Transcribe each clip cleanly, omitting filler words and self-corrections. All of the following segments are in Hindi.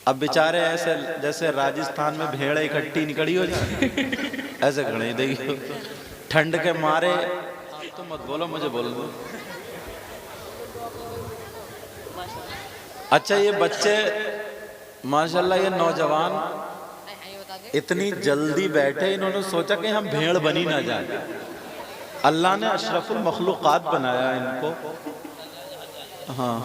अब बेचारे ऐसे जैसे राजस्थान में भेड़ इकट्ठी निकली हो जाए ऐसे खड़े देखिए ठंड के मारे। तो मत बोलो, मुझे बोल दो। अच्छा ये बच्चे माशाल्लाह, ये नौजवान इतनी जल्दी बैठे, इन्होंने सोचा कि हम भेड़ बनी ना जाए। अल्लाह ने अशरफुल मखलूकात बनाया इनको। हाँ,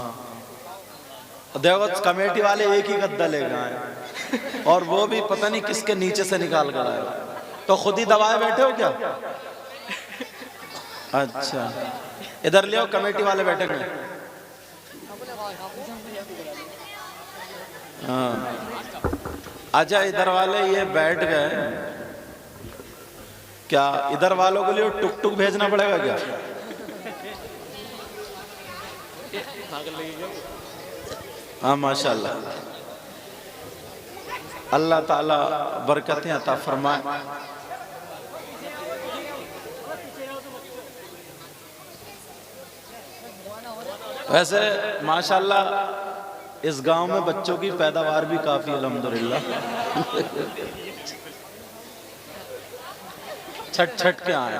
देखो कमेटी वाले एक ही गद्दा ले गए और वो भी पता नहीं किसके नीचे से निकाल कर आया। तो खुद ही दबाए बैठे हो क्या? अच्छा, इधर ले आओ, कमेटी वाले बैठे गए। हाँ, अच्छा इधर वाले ये बैठ गए, क्या इधर वालों के लिए टुक टुक भेजना पड़ेगा क्या? हाँ माशाल्लाह, अल्लाह ताला बरकतें अता फरमाए। वैसे माशाल्लाह इस गांव में बच्चों की पैदावार भी काफी अल्हम्दुलिल्लाह छट छट के आए,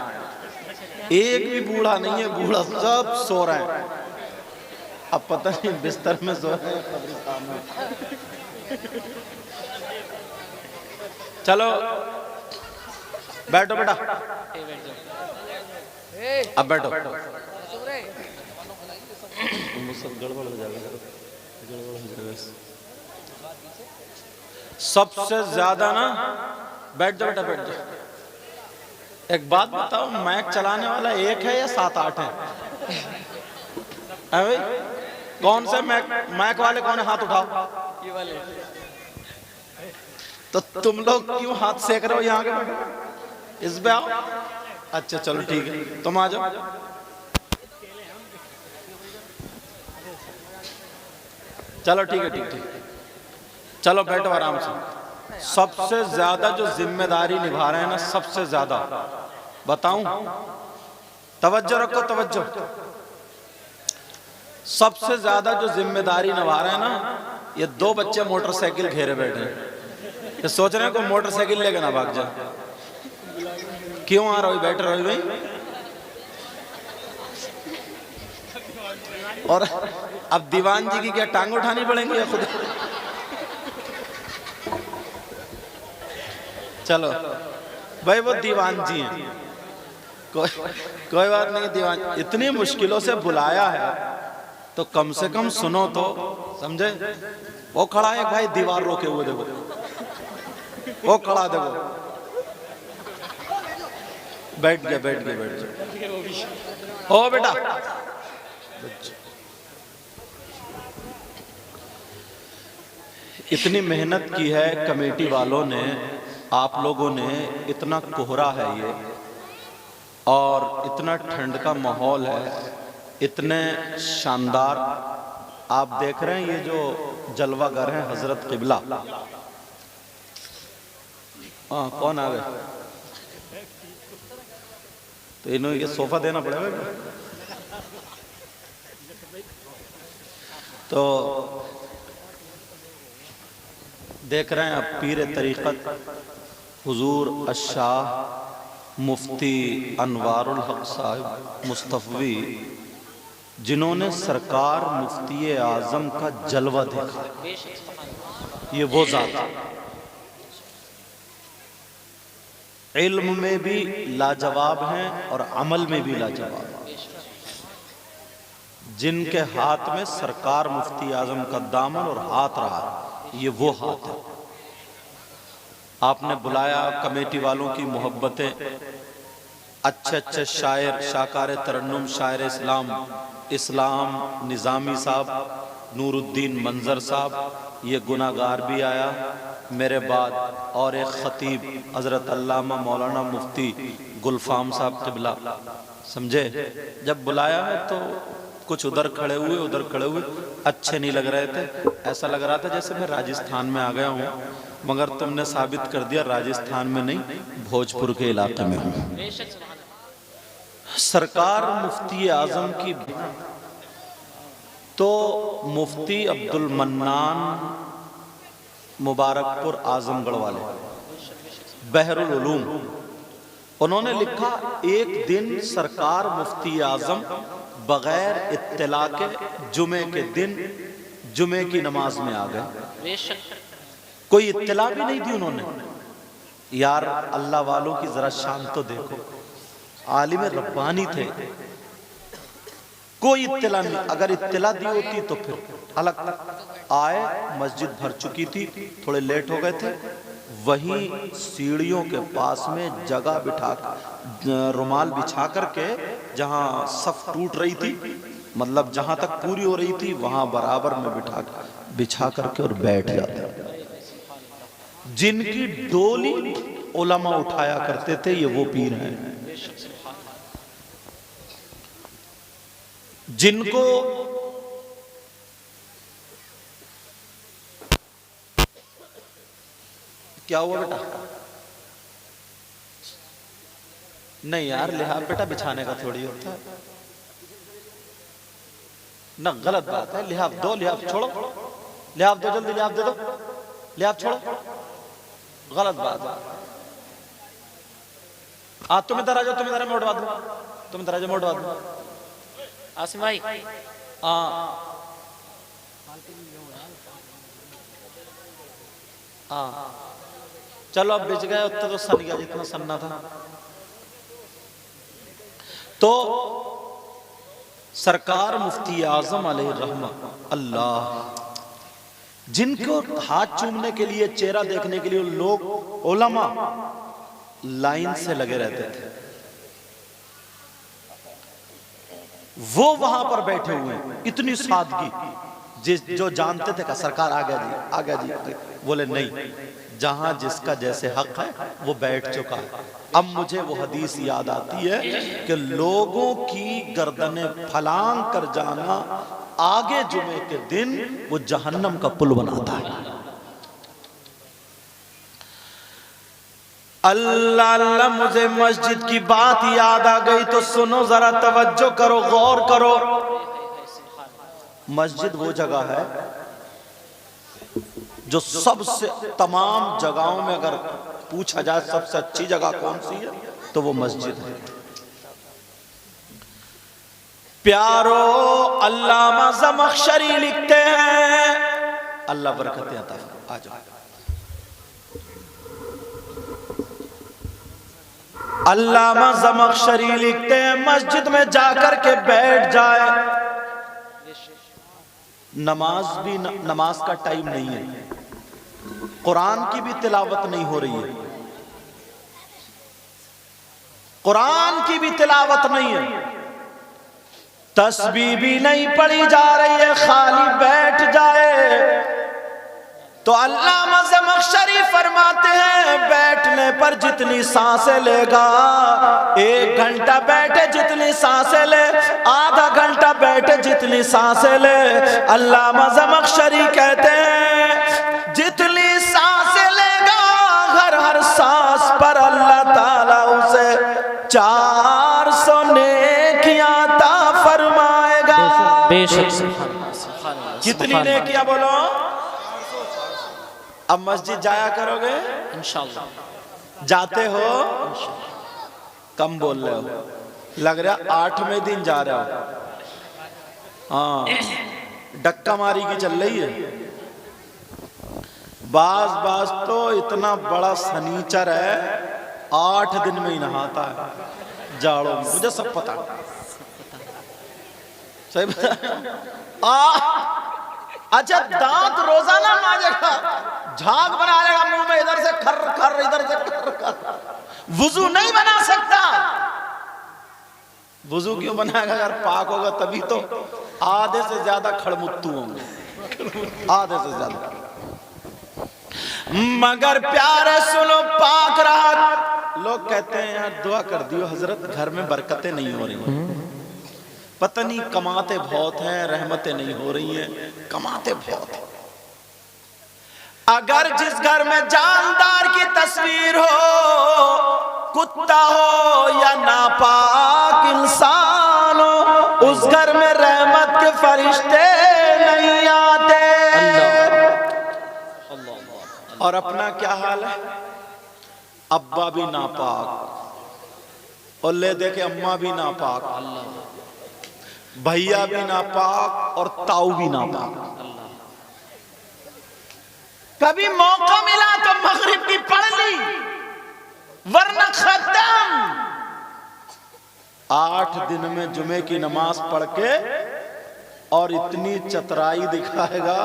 एक भी बूढ़ा नहीं है, बूढ़ा सब सो रहे हैं। अब पता नहीं बिस्तर में सो रहे हैं कब्रिस्तान में। चलो बैठो बेटा, अब बैठो। सब गड़बड़ हो जाएगा, गड़बड़ हो जाएगा। सबसे ज्यादा ना, बैठ जाओ बेटा, बैठ जाओ। एक बात बताओ, मैक चलाने वाला एक है या 7-8 है? भाई कौन से मैक वाले कौन है? हाथ उठाओ। ये वाले। तो तुम लोग क्यों हाथ सेक रहे हो यहाँ के? इस पे आओ। अच्छा चलो ठीक है, तुम आ जाओ। चलो ठीक है, ठीक। चलो बैठो आराम से। सबसे ज्यादा जो जिम्मेदारी निभा रहे हैं ना, सबसे ज्यादा बताऊं, तवज्जो रखो, तवज्जो। सबसे ज्यादा जो जिम्मेदारी निभा रहे हैं ना, ये 2 बच्चे मोटरसाइकिल घेरे बैठे हैं। ये सोच रहे हैं को मोटरसाइकिल लेके ना भाग जाए। क्यों आ रहे हो? बैठ रहे हो भाई। और अब दीवान जी की क्या टांग उठानी पड़ेंगी या खुद? चलो भाई, वो दीवान जी हैं, कोई बात नहीं। दीवान इतनी मुश्किलों से बुलाया है तो कम से कम सुनो तो, समझे? वो खड़ा है भाई, दीवार रोके हुए, देखो वो खड़ा, देखो। बैठ गया, बैठ गया, बैठ गया। ओ बेटा, इतनी मेहनत की है कमेटी वालों ने, आप लोगों ने, इतना कोहरा है ये और इतना ठंड का माहौल है, इतने शानदार आप देख रहे हैं। ये जो जलवागर है हजरत किबला। हाँ, कौन आ गए? तो इन्होंने ये सोफा देना पड़ेगा। तो देख रहे हैं आप पीर तरीक़त हुजूर अशाह मुफ्ती अनवारुल हक साहिब मुस्तफ़वी, जिन्होंने सरकार मुफ्ती आज़म का जलवा देखा। ये वो ज़ात इल्म में भी लाजवाब हैं और अमल में भी लाजवाब, जिनके हाथ में सरकार मुफ्ती आज़म का दामन और हाथ रहा, ये वो हाथ है। आपने बुलाया, कमेटी वालों की मोहब्बतें, अच्छे अच्छे शायर, शाकार तरन्नुम, शायर इस्लाम निज़ामी साहब, नूरुद्दीन मंजर साहब, ये गुनाहगार भी आया मेरे बाद, और एक ख़तीब हज़रत अल्लामा मौलाना मुफ्ती गुलफाम साहब क़िबला, समझे? जब बुलाया है तो कुछ उधर खड़े हुए, उधर खड़े हुए, अच्छे नहीं लग रहे थे। ऐसा लग रहा था जैसे मैं राजस्थान में आ गया हूँ, मगर तुमने साबित कर दिया राजस्थान में नहीं, भोजपुर के इलाके में हूँ। सरकार मुफ्ती आज़म की तो मुफ्ती अब्दुल मन्नान मुबारकपुर आजमगढ़ वाले, बहरुल उलूम, उन्होंने लिखा एक दिन सरकार मुफ्ती आजम बगैर इत्तला के जुमे के दिन जुमे की नमाज में आ गए। कोई इत्तला भी नहीं दी उन्होंने। यार अल्लाह वालों की जरा शान तो देखो, आलिम रब्बानी थे, कोई इत्तला नहीं। अगर इत्तला दी होती तो फिर अलग। आए, मस्जिद भर चुकी थी, थोड़े लेट हो गए थे, वहीं सीढ़ियों के पास में जगह बिठा, रुमाल बिछा करके, जहां सफ टूट रही थी, मतलब जहां तक पूरी हो रही थी वहां बराबर में बिछा करके और बैठ जाते। जिनकी डोली उलमा उठाया करते थे, ये वो पीर हैं जिनको क्या हुआ बेटा? नहीं यार, लिहाफ बेटा बिछाने का थोड़ी होता है ना, गलत बात है। लिहाफ दो, लिहाफ छोड़ो, लिहाफ दो, जल्दी लिहाफ दे दो, लिहाफ छोड़ो, गलत बात है। तुम इधर आ जाओ, तुम इधर मोड़वा दो, तुम इधर आ जाओ, मोड़वा दो। आसिम भाई, चलो अब बिच गए, उतना तो सन गया जितना सन्ना था। तो सरकार मुफ्ती आजम अलैहि रहमा, अल्लाह, जिनको हाथ चूमने के लिए, चेहरा देखने के लिए लोग उलमा लाइन से लगे रहते थे, वो वहां पर बैठे हुए, इतनी सादगी। जो जानते थे कि सरकार आ गया जी, आ गया जी, बोले नहीं, जहां जिसका जैसे हक है वो बैठ चुका है। अब मुझे वो हदीस याद आती है कि लोगों की गर्दनें फलांग कर जाना आगे जुमे के दिन वो जहन्नम का पुल बनाता है। अल्लाह अल्लाह, मुझे मस्जिद की बात याद आ गई, तो सुनो जरा, तवज्जो करो, गौर करो। मस्जिद वो जगह है जो सबसे, तमाम जगहों में अगर पूछा जाए सबसे अच्छी जगह कौन सी है, तो वो मस्जिद है। प्यारो, अल्लामा ज़मख़शरी लिखते हैं, अल्लाह बरकतें अता फरमाए। आ जाओ, अल्लामा ज़मख़शरी लिखते हैं, मस्जिद में जाकर के बैठ जाए, नमाज का टाइम नहीं है, कुरान की भी तिलावत नहीं हो रही है, कुरान की भी तिलावत नहीं है, तस्बीह भी नहीं पढ़ी जा रही है, खाली बैठ जाए तो अल्लामा ज़मख़शरी फरमाते हैं, बैठने पर जितनी सांसें लेगा, 1 घंटा बैठे जितनी सांसें ले, आधा घंटा बैठे जितनी सांसें ले, अल्लामा ज़मख़शरी कहते हैं जितनी सांसें लेगा, हर सांस पर अल्लाह ताला उसे 400 नेकियां अता फरमाएगा। कितनी नेकियां बोलो? अब मस्जिद जाया करोगे इंशाअल्लाह? जाते हो? कम बोल रहे हो, लग रहा 8वें दिन जा रहे हो। हाँ, डक्का मारी की चल रही है। बाज तो इतना बड़ा सनीचर है, 8 दिन में ही नहाता है जाड़ों में, मुझे सब पता, सही बता। अच्छा, दांत रोजाना मांजेगा, झाग बना लेगा मुंह में, इधर से खर खर, इधर से खर खर, वुजू नहीं बना सकता। वुजू क्यों बनाएगा? अगर पाक होगा तभी तो। आधे से ज्यादा खड़मुत्तू होंगे, आधे से ज्यादा। मगर प्यारे सुनो, पाक रहा। लोग कहते हैं यार दुआ कर दियो हजरत, घर में बरकतें नहीं हो रही, पता नहीं कमाते बहुत हैं, रहमतें नहीं हो रही हैं, कमाते बहुत हैं। अगर जिस घर में जानदार की तस्वीर हो, कुत्ता हो या नापाक इंसान हो, उस घर में रहमत के फरिश्ते नहीं आते। और अपना क्या हाल है? अब्बा भी नापाक और ले देखे अम्मा भी नापाक, भैया भी नापाक और ताऊ भी नापाक। कभी मौका मिला तो मगरिब की पढ़ ली, वरना खत्म। 8 दिन में जुमे की नमाज पढ़ के और इतनी चतुराई दिखाएगा,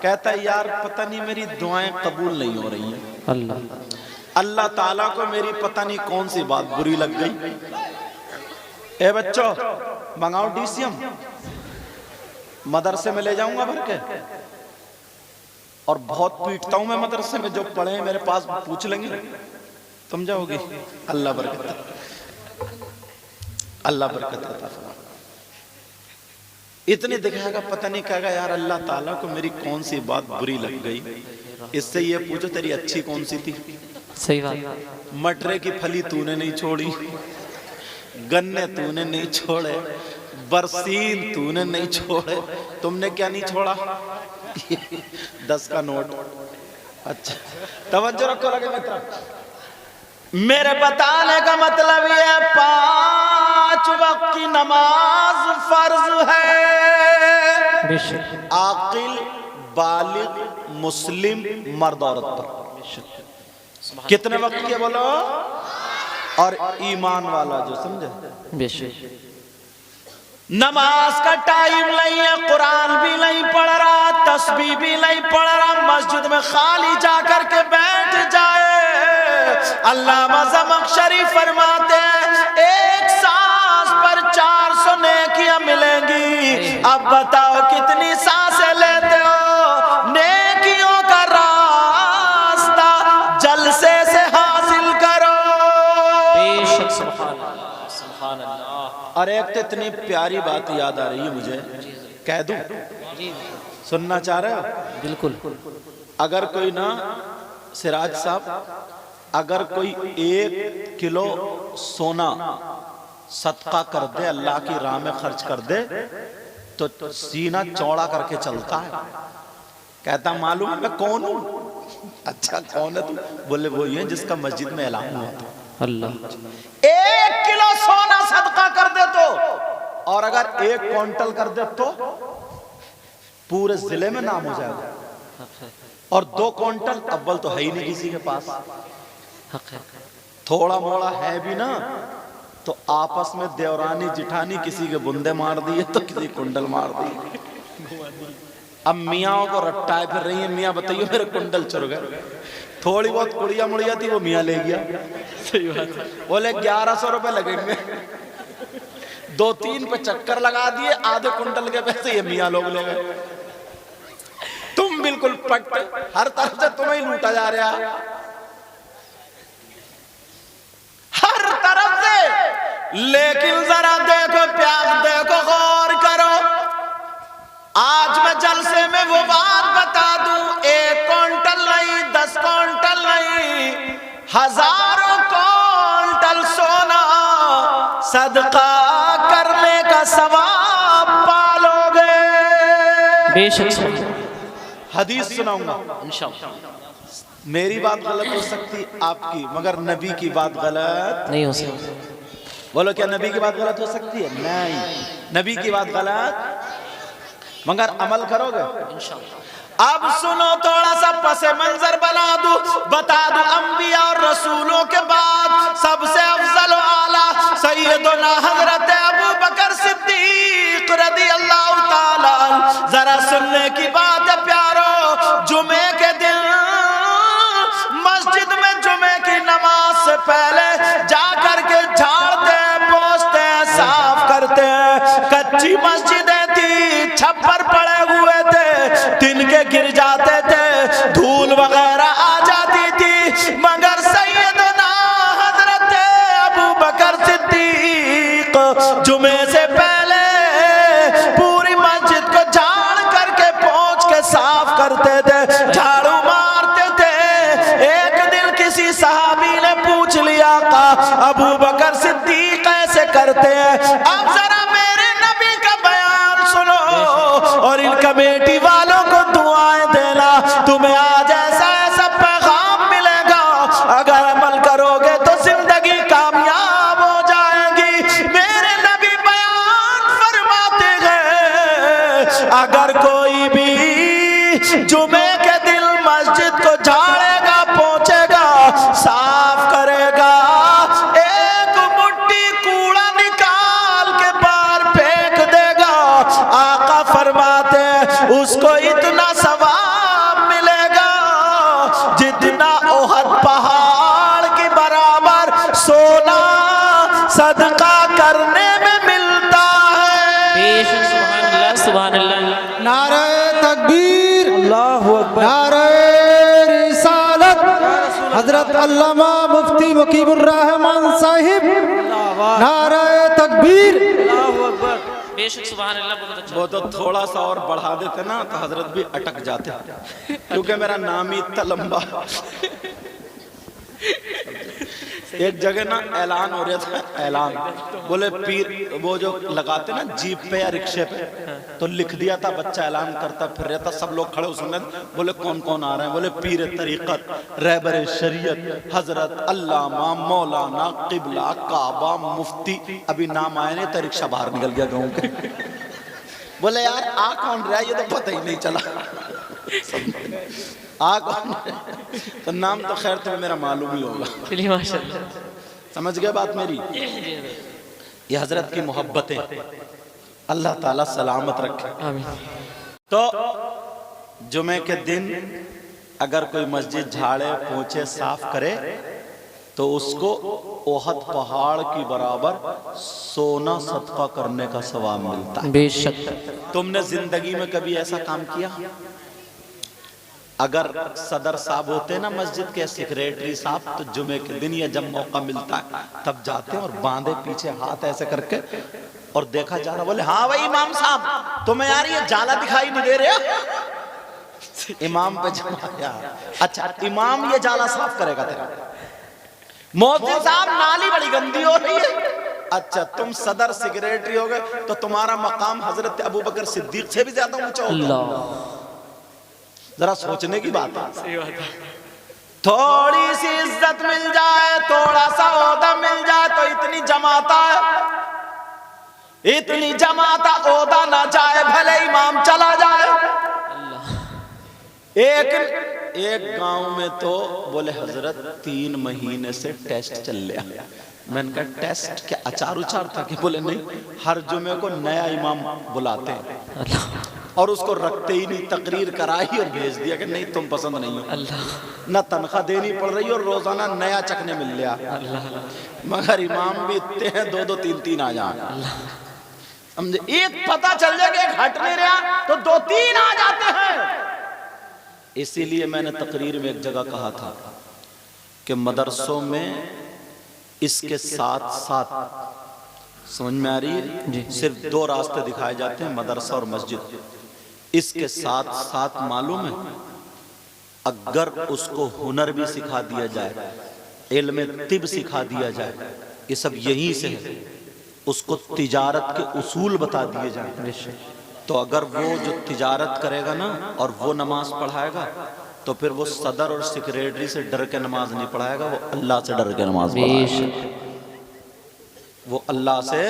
कहता है यार पता नहीं मेरी दुआएं कबूल नहीं हो रही हैं। अल्लाह ताला को मेरी पता नहीं कौन सी बात बुरी लग गई। ए बच्चों मंगाओ डीसीएम, मदरसे में ले जाऊंगा भर के, और बहुत पीटता हूं मैं मदरसे में, जो पढ़े हैं मेरे पास पूछ लेंगे, समझाओगे? अल्लाह बरकत, अल्लाह बरकत अता फरमाए। इतने दिखाएगा, पता नहीं कहेगा यार अल्लाह ताला को मेरी कौन सी बात बुरी लग गई। इससे ये पूछो तेरी अच्छी कौन सी थी? सही बात। मटरे की फली तूने नहीं छोड़ी, गन्ने तूने नहीं छोड़े, बरसीन तूने नहीं छोड़े, तुमने क्या नहीं छोड़ा? 10 का नोट। अच्छा तवज्जो रखो लगे मित्र, मेरे बताने का मतलब ये 5 वक्त की नमाज फर्ज है। आकिल बालिग मुस्लिम मर्द औरत पर। कितने वक्त के बोलो? और ईमान वाला जो समझे। नमाज का टाइम नहीं है, कुरान भी नहीं पढ़ रहा, तस्बीह भी नहीं पढ़ रहा, मस्जिद में खाली जाकर के बैठ जाए। अल्लामा ज़मख़शरी फरमाते हैं एक सांस पर 400 नेकियां मिलेंगी। अब बताओ कितनी सांसें लेते हो? नेकियों का रास्ता जलसे से हासिल करो। बेशक सुभान अल्लाह, सुभान अल्लाह। और एक तो इतनी प्यारी बात याद आ रही है मुझे, कह दूं? सुनना चाह रहे हो? बिल्कुल। अगर कोई ना सिराज साहब, अगर कोई 1 किलो सोना सदका कर दे, अल्लाह की राह में खर्च कर दे, तो सीना चौड़ा करके चलता है। कहता मालूम है मैं कौन हूं? अच्छा कौन है तू? बोले वही है जिसका मस्जिद में ऐलान हुआ था। अल्लाह 1 किलो सोना सदका कर दे तो, और अगर 1 क्विंटल कर दे तो पूरे जिले में नाम हो जाएगा। और 2 क्विंटल अव्वल तो है ही नहीं किसी के पास, थोड़ा मोड़ा है भी ना, तो आपस में देवरानी जिठानी किसी के बुंदे मार दिए तो किसी कुंडल मार दिए। अब मियाँ को रट्टाए फिर रही है, मियाँ बताइए मेरे कुंडल चुर गए। थोड़ी बहुत कुड़िया मुड़िया थी वो मियाँ ले गया। सही बात है। बोले 1100 रुपए लगेंगे, 2-3 पे चक्कर लगा दिए, आधे कुंडल के पैसे ये मियाँ लोग ले गए। तुम बिल्कुल पट, हर तरफ से तुम्हें ही लूटा जा रहा, हर तरफ से। लेकिन जरा देखो, प्यार देखो, गौर करो। आज मैं जलसे में वो बात बता दूं, 1 क्विंटल नहीं, 10 क्विंटल नहीं, हजारों क्विंटल सोना सदका करने का सवाब पालोगे। बेशक। हदीस सुनाऊंगा इंशाअल्लाह। मेरी बात गलत हो सकती आपकी, मगर नबी की बात गलत नहीं हो सकती। बोलो क्या नबी की बात गलत हो सकती है? नहीं, नबी की बात गलत, मगर अमल करोगे इंशाअल्लाह। अब सुनो, थोड़ा सा पसे मंजर बना दूं, बता दूं अंबिया और रसूलों के बाद सबसे अफजल आला सैयदना हजरत अबू बकर सिद्दीक रज़ियल्लाहु ताला। जरा सुनने की बात है प्यारो, जुमे के दिन मस्जिद में जुमे की नमाज से पहले जाकर के झाड़ते, पोंछते, साफ करते हैं। कच्ची मस्जिदें थी, छप्पर पड़े हुए थे, तिनके गिर जाते थे, धूल वगैरह आ जाती थी, मगर सैयदना हजरत अबू बकर सिद्दीक जुमे से पहले पूरी मस्जिद को झाड़ करके पोंछ के साफ करते थे, झाड़ू मारते थे। एक दिन किसी सहाबी ने पूछ लिया का अबू बकर सिद्दीक ऐसे करते हैं? अब जरा मेरे नबी का बयान सुनो और इन कमेटी वालों को दुआएं देना, तुम्हें आज ऐसा ऐसा पैगाम जुमे के दिन मस्जिद को झाड़ेगा, पोंछेगा, साफ करेगा, एक मुट्ठी कूड़ा निकाल के बाहर फेंक देगा। आका फरमाते उसको इतना सवाब मिलेगा जितना ओहद पहाड़ के बराबर सोना सदका करने में मिलता है। बेशक सुभान अल्लाह, सुभान अल्लाह। नारे तकबीर, अल्लाहु अकबर। नारे रिसालत, हजरत अल्लामा मुफ्ती मुकीबुर रहमान साहिब, नारे तकबीर। बेशक सुभान अल्लाह, बहुत अच्छा। वो तो थोड़ा सा और बढ़ा देते ना तो हजरत भी अटक जाते, क्योंकि मेरा नाम ही इतना लंबा। एक जगह ना ऐलान हो रहा था, ऐलान बोले पीर, वो जो लगाते ना जीप पे या रिक्शे पे, तो लिख दिया था, बच्चा ऐलान करता फिर रहता, सब लोग खड़े सुनने, बोले कौन कौन आ रहे हैं, बोले पीर तरीकत, रहबर शरीयत, हजरत अल्लामा मौलाना किबला काबा मुफ्ती। अभी नाम आए नहीं तो रिक्शा बाहर निकल गया गाँव के। बोले यार आ कौन रहा है, ये तो पता ही नहीं चला आ कौन रहा है? तो नाम तो खैर तुम्हें मेरा मालूम ही होगा। चलिए माशाअल्लाह, समझ गए बात मेरी। ये हजरत की मोहब्बतें अल्लाह ताला सलामत रखे। आमीन। तो जुमे के दिन अगर कोई मस्जिद झाड़े, पोंछे, साफ करे तो उसको ओहद पहाड़ की बराबर सोना सदका करने का सवाब मिलता है। बेशक। तुमने जिंदगी में कभी ऐसा काम किया? अगर सदर साहब होते ना मस्जिद के, सेक्रेटरी साहब, तो जुमे के दिन या जब मौका मिलता है तब जाते हैं और बांधे पीछे हाथ ऐसे करके और देखा जा रहा, बोले हाँ भाई इमाम साहब तुम्हें यार ये जाला दिखाई नहीं दे रहा? इमाम पे जमा यार, अच्छा इमाम ये जाला साफ करेगा तेरा। मौलवी साहब नाली बड़ी गंदी हो रही है। अच्छा तुम सदर सेक्रेटरी हो गए तो तुम्हारा मकाम हजरत अबू बकर सिद्दीक से भी ज्यादा ऊंचा होगा। जरा सोचने की बात है। सही बात है। थोड़ी सी इज्जत मिल जाए, थोड़ा सा ओहदा मिल जाए तो इतनी जमाता है, इतनी जमाता ओहदा ना जाए भले इमाम चला जाए। एक गांव में तो बोले हजरत 3 महीने से टेस्ट चल रहा। मैंने कहा टेस्ट क्या अचार उचार था कि? बोले नहीं, हर जुमे को नया इमाम बुलाते हैं और उसको रखते ही नहीं, तकरीर कराई और भेज दिया कि नहीं तुम पसंद नहीं हो। न तनख्वाह देनी पड़ रही और रोजाना नया चखने मिल रहा। मगर इमाम भी इतने हैं 2-2 3-3 आ जाए, समझे? एक पता चल जाए कि एक हट नहीं रहा तो 2-3 आ जाते हैं। इसीलिए मैंने तकरीर में एक जगह कहा था कि मदरसों में इसके साथ साथ, समझ में आ रही है, सिर्फ 2 रास्ते दिखाए जाते हैं, मदरसा और मस्जिद। इसके साथ साथ मालूम है अगर उसको हुनर भी सिखा दिया जाए, इल्म तिब सिखा दिया जाए, ये सब यहीं से है, उसको तिजारत के उसूल बता दिए जाए, तो अगर वो जो तिजारत करेगा ना और वो नमाज पढ़ाएगा तो फिर वो सदर और सेक्रेटरी से डर के नमाज नहीं पढ़ाएगा, वो अल्लाह से डर के नमाज पढ़ाएगा। वो अल्लाह से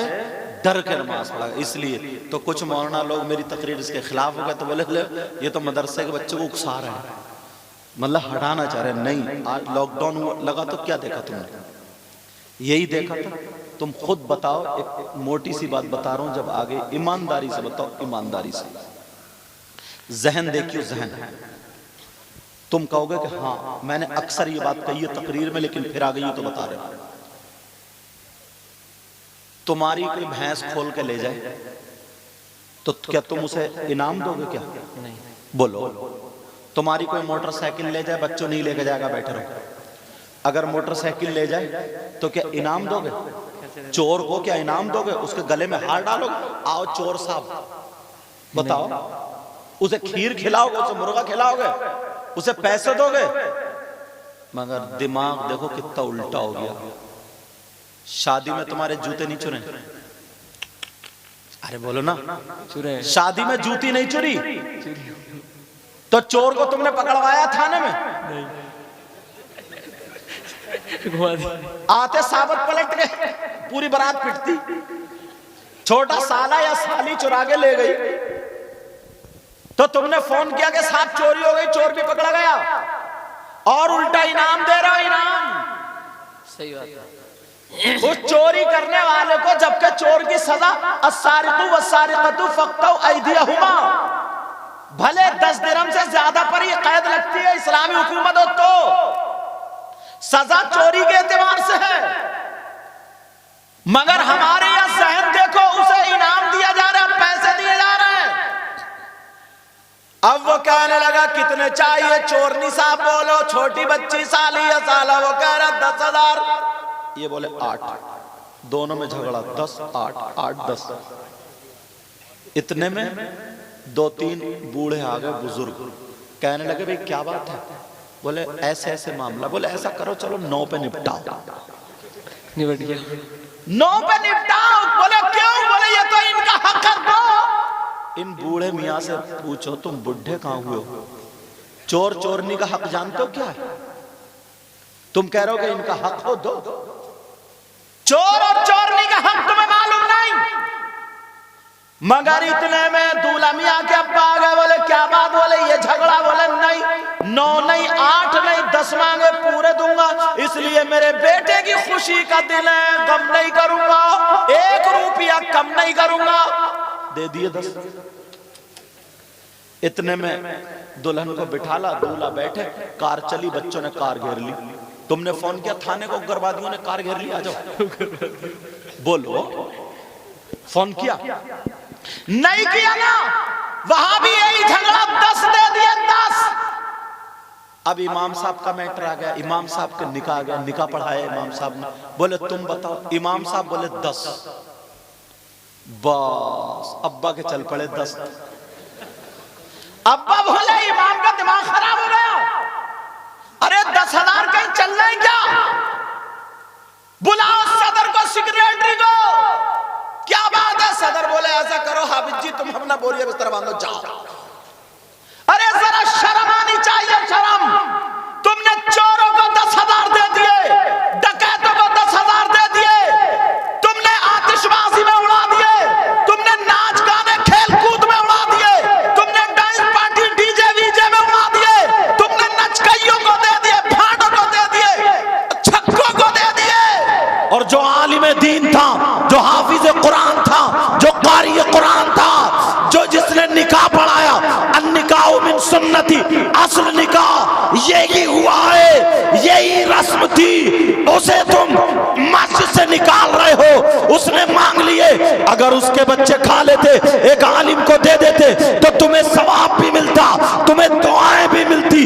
डर के नमाज पढ़ाएगा। इसलिए तो कुछ मौलाना लोग मेरी तकरीर इसके खिलाफ हो गए तो बोले ये तो मदरसे के बच्चों को उकसा रहे हैं, मतलब हटाना चाह रहे हैं। नहीं, आज लॉकडाउन लगा तो क्या देखा तुमने? यही देखा था। तुम खुद बताओ, एक मोटी सी बात बता रहा हूं, जब आगे ईमानदारी से बताओ, ईमानदारी से जहन देखियो, जहन तुम कहोगे कि हाँ मैंने अक्सर ये बात कही है तकरीर में, लेकिन फिर आ गई तो बता रहे। तुम्हारी कोई भैंस खोल के ले जाए तो क्या तुम उसे इनाम दोगे? क्या नहीं, बोलो। तुम्हारी कोई मोटरसाइकिल ले जाए, बच्चों नहीं लेके जाएगा, बैठे रहो। अगर मोटरसाइकिल ले जाए तो क्या इनाम दोगे? चोर को क्या इनाम दोगे? उसके गले में हार डालोगे, आओ चोर साहब, बताओ? उसे खीर खिलाओगे, उसे मुर्गा खिलाओगे, उसे पैसे दोगे? मगर दिमाग देखो कितना उल्टा हो गया। शादी में तुम्हारे जूते नहीं चुरे? अरे बोलो ना, चुरे। शादी में जूती नहीं चुरी तो चोर को तुमने पकड़वाया थाने में? आते साबत पलट गए, पूरी बारात पिटती। छोटा साला या साली चुरा के ले गई तो तुमने फोन किया कि साहब चोरी हो गई, चोर भी पकड़ा गया, और उल्टा इनाम दे रहा हो, इनाम। सही बात है। उस चोरी करने वाले को, जबकि चोर की सजा अस्सारिकु वस्सारिकतु फक्तौ ऐदियहुमा, भले 10 दिरहम से ज्यादा पर ही कैद लगती है इस्लामी हुकूमत हो तो सजा चोरी के एतबार से है, मगर हमारे यहां जहन देखो, उसे इनाम दिया जा रहा है, पैसे दिए जा रहे हैं। अब वो कहने लगा कितने चाहिए, चोरनी साहब बोलो, छोटी बच्ची साली या साला, वो कह रहा 10,000, ये बोले 8, दोनों में झगड़ा, 10 8 8 10। इतने में 2-3 बूढ़े आ गए, बुजुर्ग, कहने लगे भाई क्या बात है, बोले ऐसे ऐसे मामला, बोले ऐसा करो चलो 9 पे निपटाओ, 9 पे निपटाओ। बोले क्यों, बोले ये तो इनका हक है, दो। इन बूढ़े मियाँ से पूछो तुम बुढ़े कहां हुए हो, चोर चोरनी का हक जानते हो क्या है, तुम कह रहे हो कि इनका हक हो, दो। चोर और चोरनी का हक तुम्हें मालूम नहीं, मगर इतने में दूल्हा मियाँ के अब्बा आ गए, बोले क्या बात, बोले ये झगड़ा, बोले नहीं 9 नहीं 8 नहीं 10 मांगे पूरे दूंगा, इसलिए मेरे बेटे की खुशी का दिन है, कम नहीं करूंगा, 1 रुपया कम नहीं करूंगा, दे दिए 10। इतने में दुल्हन को बिठाला, दूल्हा बैठे, कार चली, बच्चों ने कार घेर ली। तुमने फोन किया थाने को, उग्रवादियों ने कार घेर ली, आ जाओ, बोलो, फोन किया नहीं किया ना, वहां भी यही झगड़ा, 10 दे दिए 10। अब इमाम साहब का मैटर आ गया, इमाम साहब के निकाह आ गया, निकाह पढ़ाया इमाम साहब ने, बोले तुम बताओ, इमाम साहब बोले 10, बस अब्बा के चल पड़े 10। अब्बा बोले इमाम का दिमाग खराब हो गया, अरे 10,000 कहीं चल रहे क्या, बुलाओ सदर को, सेक्रेटरी को, क्या बात है। सदर बोले ऐसा करो हाफिज जी, तुम अपना बोरिया बिस्तर बांधो, जाओ। अरे जरा शर्म आनी चाहिए, शर्म, तुमने चोरों को 10,000 दे दिए, डकैतों को 10,000 दे दिए, तुमने आतिशबाजी में उड़ा दिए, तुमने नाच गाने खेल कूद में उड़ा दिए, तुमने डांस पार्टी डीजे वीजे में उड़ा दिए, तुमने नचकइयों को दे दिए, भाड़ों को दे दिए, छक्कों को दे दिए, और जो आलिम दीन था, जो हाफिज कुरान था, जो कारी कुरान था, जो जिसने निकाह पढ़ाया, अन्निकाह मिन सुन्नती, असल निकाह यही हुआ है, यही रस्म थी, उसे तुम मस्जिद से निकाल रहे हो। उसने मांग लिए, अगर उसके बच्चे खा लेते, एक आलिम को दे देते, तो तुम्हें सवाब भी मिलता, तुम्हें दुआएं भी मिलती,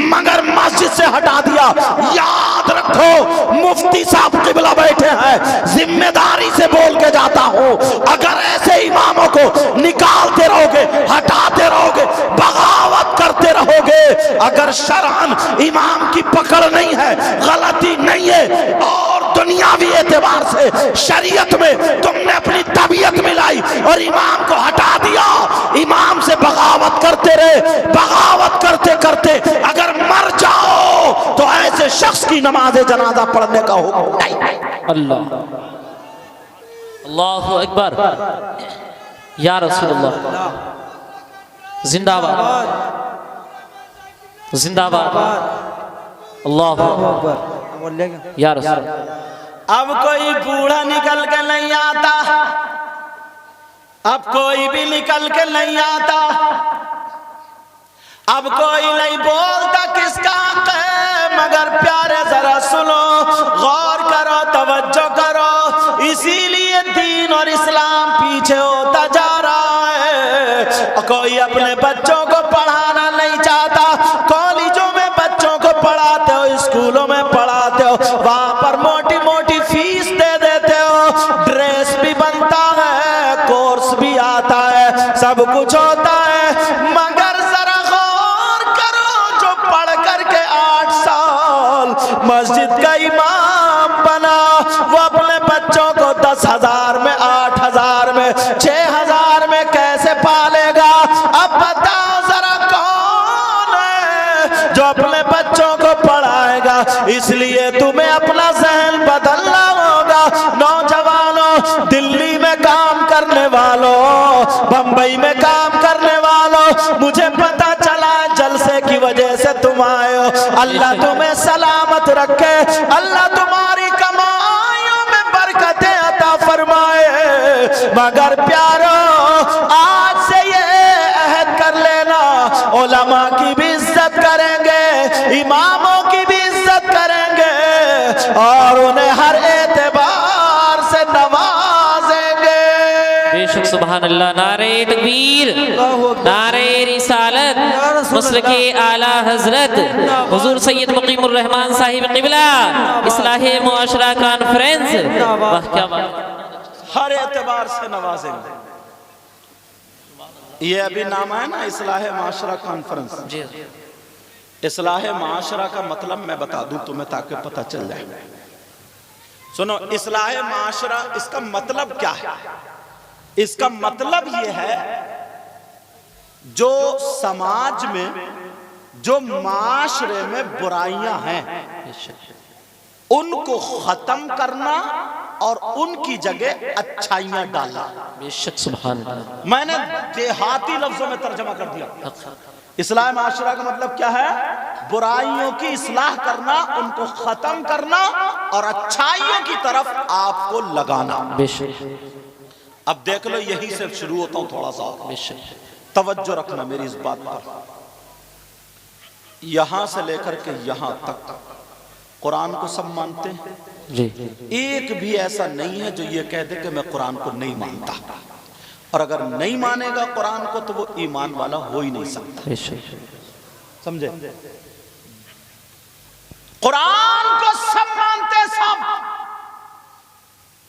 मगर मस्जिद से हटा दिया। याद रखो, मुफ्ती साहब किबला बैठे हैं, जिम्मेदारी से बोल के जाता हूं, अगर ऐसे इमामों को निकालते रहोगे, हटाते रहोगे, बगावत करते रहोगे, अगर शरअन इमाम की पकड़ नहीं है, गलती नहीं है, और दुनियावी एतबार से शरीयत में तुमने अपनी तबीयत मिलाई और इमाम को हटा दिया, इमाम से बगावत करते रहे, बगावत करते करते अगर मर जाओ तो ऐसे शख्स की नमाज जनाजा पढ़ने का हुक्म नहीं। अल्लाह, अल्लाहु अकबर, या रसूलुल्लाह, जिंदाबाद जिंदाबाद, अल्लाहु अकबर, या रसूल। अब कोई बूढ़ा निकल के नहीं आता, अब कोई भी निकल के नहीं आता, अब कोई नहीं बोलता किसका हक है, मगर प्यारे जरा सुनो, गौर करो, तवज्जो करो, इसीलिए दीन और इस्लाम पीछे होता जा रहा है। कोई अपने बच्चों को पढ़ाना नहीं चाहता, कॉलेजों में बच्चों को पढ़ाते हो, स्कूलों में पढ़ाते हो, वहां पर मोटी मोटी फीस दे देते हो, ड्रेस भी बनता है, कोर्स भी आता है, सब कुछ होता है, मगर जरा गौर करो, जो पढ़ करके 8 साल मस्जिद का इमाम बना, वो अपने बच्चों को 10,000 में, 8,000 में, 6,000 में कैसे पालेगा। अब बताओ जरा कौन है जो अपने बच्चों को पढ़ाएगा। इसलिए तुम्हें अपना ज़हन बदलना होगा। नौजवानों, दिल्ली में काम करने वालों, बंबई में काम करने वालों, वालों, मुझे पता चला जलसे की वजह से तुम आए हो। अल्लाह तुम्हें सलामत रखे, अल्लाह तुम्हारी कमाइयों में बरकतें अता फरमाए। मगर प्यारो, आज से ये अहद कर लेना, उलमा की भी इज्जत करेंगे, इमामों की भी इज्जत करेंगे और उन्हें हर एतबार से नवाजेंगे। बेशक सुभान अल्लाह। नारे तकबीर, नारे रिसालत, मसलके आला हजरत हुजूर सैयद मुकीमुर रहमान साहिब क़िबला, इस्लाहे मुआशरा कॉन्फ्रेंस। वाह क्या बात, हर एतबार से नवाजेंगे। ये अभी नाम है ना इस्लाहे माशरा कॉन्फ्रेंस। जी इस्लाहे माशरा का मतलब मैं बता दूं तुम्हें ताकि पता चल जाए। सुनो, इस्लाहे माशरा इसका मतलब क्या है? इसका मतलब ये है जो समाज में, जो माशरे में बुराइयां हैं उनको खत्म करना और उनकी जगह अच्छाइयां डालना। बेशक सुभान अल्लाह। मैंने देहाती लफ्जों में तर्जमा कर दिया। इस्लाह माशरा का मतलब क्या है? बुराइयों की इस्लाह करना, उनको खत्म करना और अच्छाइयों की तरफ आपको लगाना। बेशक। अब देख लो, यही से शुरू होता हूं थोड़ा सा। बेशक। तवज्जो रखना मेरी इस बात पर। यहां से लेकर के यहां तक कुरान को सब मानते हैं जी। एक भी ऐसा नहीं है जो ये कह दे कि मैं कुरान को नहीं मानता। और अगर नहीं मानेगा कुरान को तो वो ईमान वाला हो ही नहीं सकता। समझे? कुरान को सब मानते सब।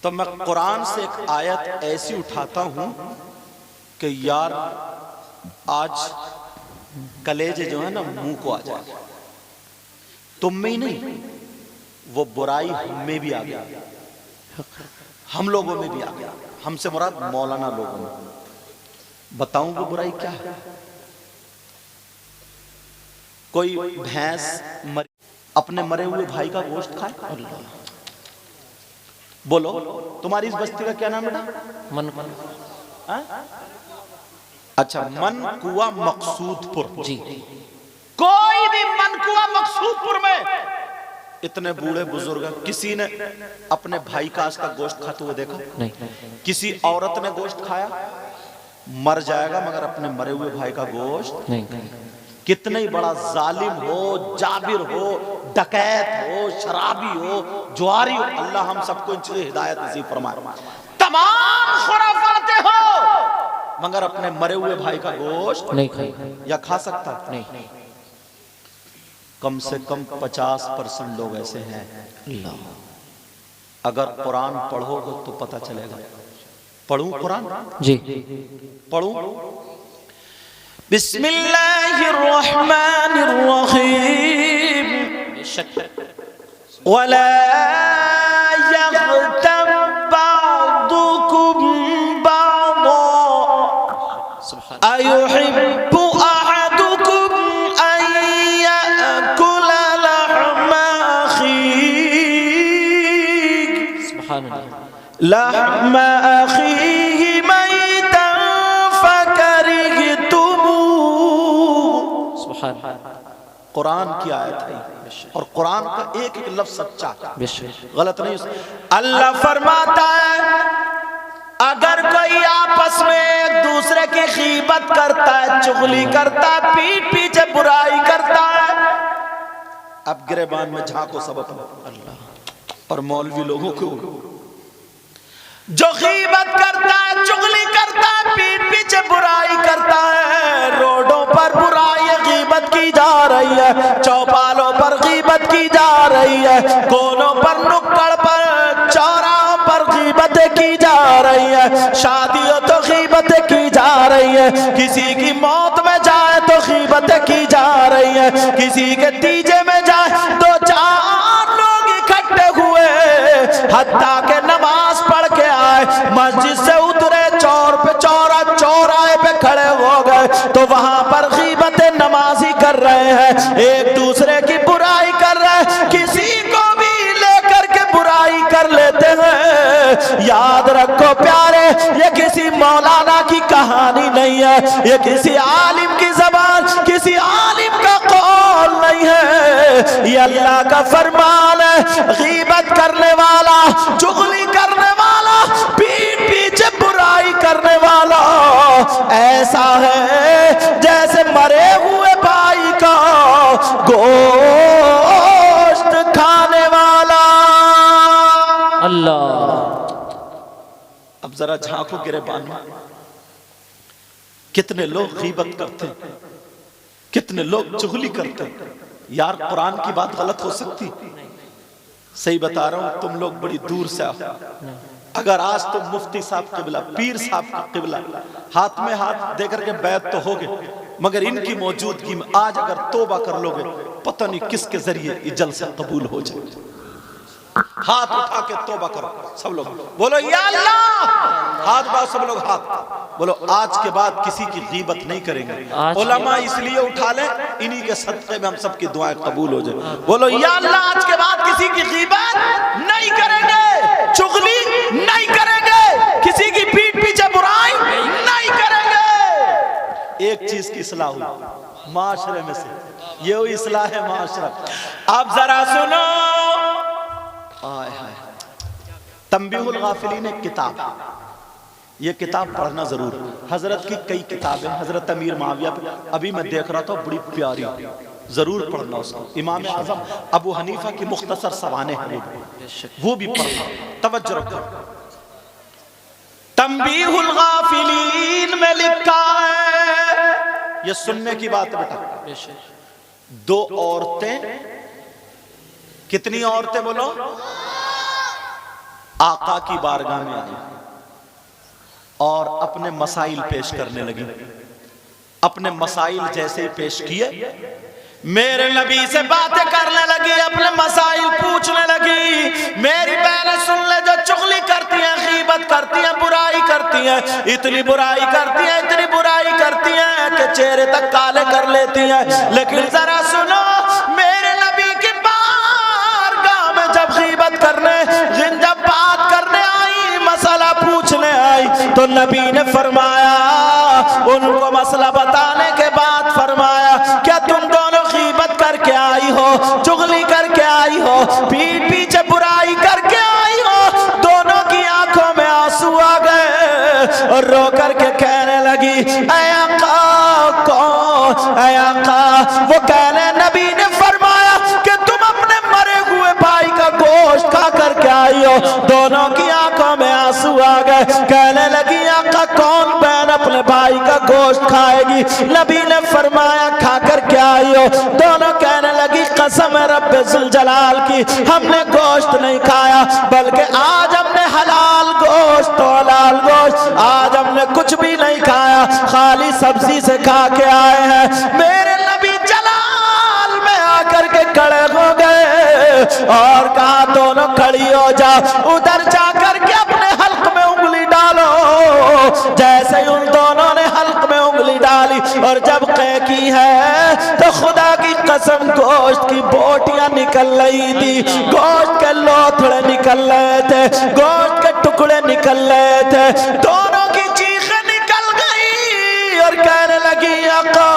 तो मैं कुरान से एक आयत ऐसी उठाता हूं कि यार आज कलेजे जो है ना मुंह को आ जाए। तुम में ही नहीं, वो बुराई हम में भी आ गया, हम लोगों में भी आ गया। हमसे मुराद मौलाना लोगों में। बताऊं वो बुराई क्या है? कोई भैंस अपने मरे हुए भाई का गोश्त खाए। बोलो, तुम्हारी इस बस्ती का क्या नाम बेटा? मन। अच्छा, मन कुआ मकसूदपुर जी। कोई भी मनकुआ मकसूदपुर में इतने बूढ़े बुजुर्ग, किसी ने अपने भाई का आज तक गोश्त खाते हुए देखा? नहीं। किसी औरत ने गोश्त खाया? मर जाएगा मगर अपने मरे हुए भाई का गोश्त नहीं। कितना ही बड़ा जालिम हो, जाबिर हो, डकैत हो, शराबी हो, जुआरी हो, अल्लाह हम सबको इन चीज़ों हिदायत नसीब फरमाए। तमाम खुराफाते हो मगर अपने मरे हुए भाई का गोश्त नहीं खाई या खा सकता? नहीं। कम से कम 50% लोग ऐसे हैं। अगर कुरान पढ़ोगे तो पता चलेगा। पढ़ूं कुरान? जी। पढ़ूं? बिस्मिल्लाहिर्रहमानिर्रहीम। वला यग़्तब बअदुकुम बअदा अयुहिब्बु अहदुकुम अन यअकुला लहमा अखीहि मैतन फकरिहतुमूह। कुरान की आयत है और कुरान का एक एक लफ्ज सच्चा, गलत नहीं। अल्लाह फरमाता है अगर कोई आपस में एक दूसरे की गीबत करता है, चुगली करता है, पीठ पीछे बुराई करता है। अब गिरेबान में झांको सब अपना और मौलवी लोगों को, जो गीबत करता है, चुगली करता है, पीठ पीछे बुराई करता है, रोडों पर बुराई गीबत की जा रही है, चौपालों पर गीबत की जा रही है, कोनों पर, नुक्कड़ पर, चौराहों पर गीबतें की जा रही है, शादियों तो गीबतें की जा रही है, किसी की मौत में जाए तो गीबतें की जा रही है, किसी के तीजे में जाए तो 4 लोग इकट्ठे हुए, हत्ता के नमाज पढ़ के आए, मस्जिद से उतरे, चौराहे पे खड़े हो गए तो वहां पर गीबतें नमाजी कर रहे हैं, एक दूसरे की बुराई कर रहे हैं, किसी को भी लेकर के बुराई कर लेते हैं। याद रखो प्यारे, ये किसी मौलाना की की कहानी नहीं है, ये किसी आलिम की ज़बान, किसी आलिम का कौल नहीं है, ये अल्लाह का फरमान है। गीबत करने वाला, चुगली करने वाला, पीठ पीछे बुराई करने वाला ऐसा है जैसे मरे हुए भाई का गोश्त खाने वाला। अल्लाह। अब जरा झांको गिरेबान में, कितने लोग गीबत करते हैं, कितने लोग चुगली करते हैं। यार कुरान की बात गलत हो सकती? सही बता रहा हूं, तुम लोग बड़ी दूर से आओ। अगर आज तुम मुफ्ती साहब किबला, पीर साहब का किबला हाथ में हाथ देकर के बैत तो होगे, मगर इनकी मौजूदगी में आज अगर तौबा कर लोगे, पता नहीं किसके जरिए ये जलसा कबूल हो जाए। हाथ उठा के तौबा करो सब लोग, बोलो या अल्लाह, हाथ उठाओ सब लोग, हाथ बोलो। आज के बाद किसी की गीबत नहीं करेंगे। उलमा इसलिए उठा ले, इन्हीं के सदक़े में हम सबकी दुआएं कबूल हो जाए। बोलो या अल्लाह, आज के बाद किसी की गीबत नहीं करेंगे, चुगली नहीं करेंगे, किसी की पीठ पीछे बुराई नहीं करेंगे। एक चीज की इस्लाह हुई माशरे में से, ये हुई इस्लाह है माशरा। आप जरा सुनो, तंबीहुल गाफिलीन एक किताब, ये किताब पढ़ना जरूर। हजरत की कई किताबें, हजरत अमीर माविया पे अभी मैं देख रहा था, बड़ी प्यारी, जरूर पढ़ना उसको। इमाम आजम अबू हनीफा की मुख्तसर सवाने हैं, वो भी पढ़ना, तवज्जो रखो। तंबीहुल गाफिलीन में लिखा है, ये सुनने की बात है बेटा। दो औरतें, कितनी औरतें बोलो, आका की बारगाह में आई और अपने मसाइल पेश करने लगी। अपने मसाइल जैसे ही पेश किए, मेरे नबी से बातें करने लगी, अपने मसाइल पूछने लगी। मेरी बहनें सुन ले, जो चुगली करती हैं, गीबत करती हैं, बुराई करती हैं, इतनी बुराई करती हैं, इतनी बुराई करती हैं कि चेहरे तक काले कर लेती हैं। लेकिन जरा सुनो, मेरे नबी की बारगाह में जब गीबत करने, जब बात करने आई, मसला पूछने आई, तो नबी ने फरमाया, उनको मसला बताने के बाद फरमाया, क्या तुम दोनों गीबत करके आई हो, चुगली करके आई हो, पीठ पीछे बुराई करके आई हो? दोनों की आंखों में आंसू आ गए और रो करके कहने लगी, ऐ आका कौन, ऐ आका। वो कहने, नबी ने फरमाया कि तुम अपने मरे हुए भाई का गोश्त खा करके आई हो। दोनों की आंखों में आंसू आ गए, कहने लगी, आका कौन बहन अपने भाई का गोश्त खाएगी? नबी ने फरमाया, खा कर क्या आई हो? दोनों कहने लगी, कसम है रब्बे जुल जलाल की, हमने गोश्त नहीं खाया, बल्कि आज हमने हलाल गोश्त, तो हलाल गोश्त आज हमने कुछ भी नहीं खाया, खाली सब्जी से खा के आए हैं। मेरे नबी जलाल में आकर के खड़े हो गए और कहा, दोनों खड़ी हो जाओ, उधर जाकर के अपने हल्क में उंगली डालो। जैसे उन दोनों ने हल्क में उंगली डाली और जब कह की है, तो खुदा की कसम गोश्त की बोटियां निकल रही थी, गोश्त के लोथड़े निकल रहे थे, गोश्त के टुकड़े निकल रहे थे। दोनों की चीखें निकल गई और कहने लगी, आका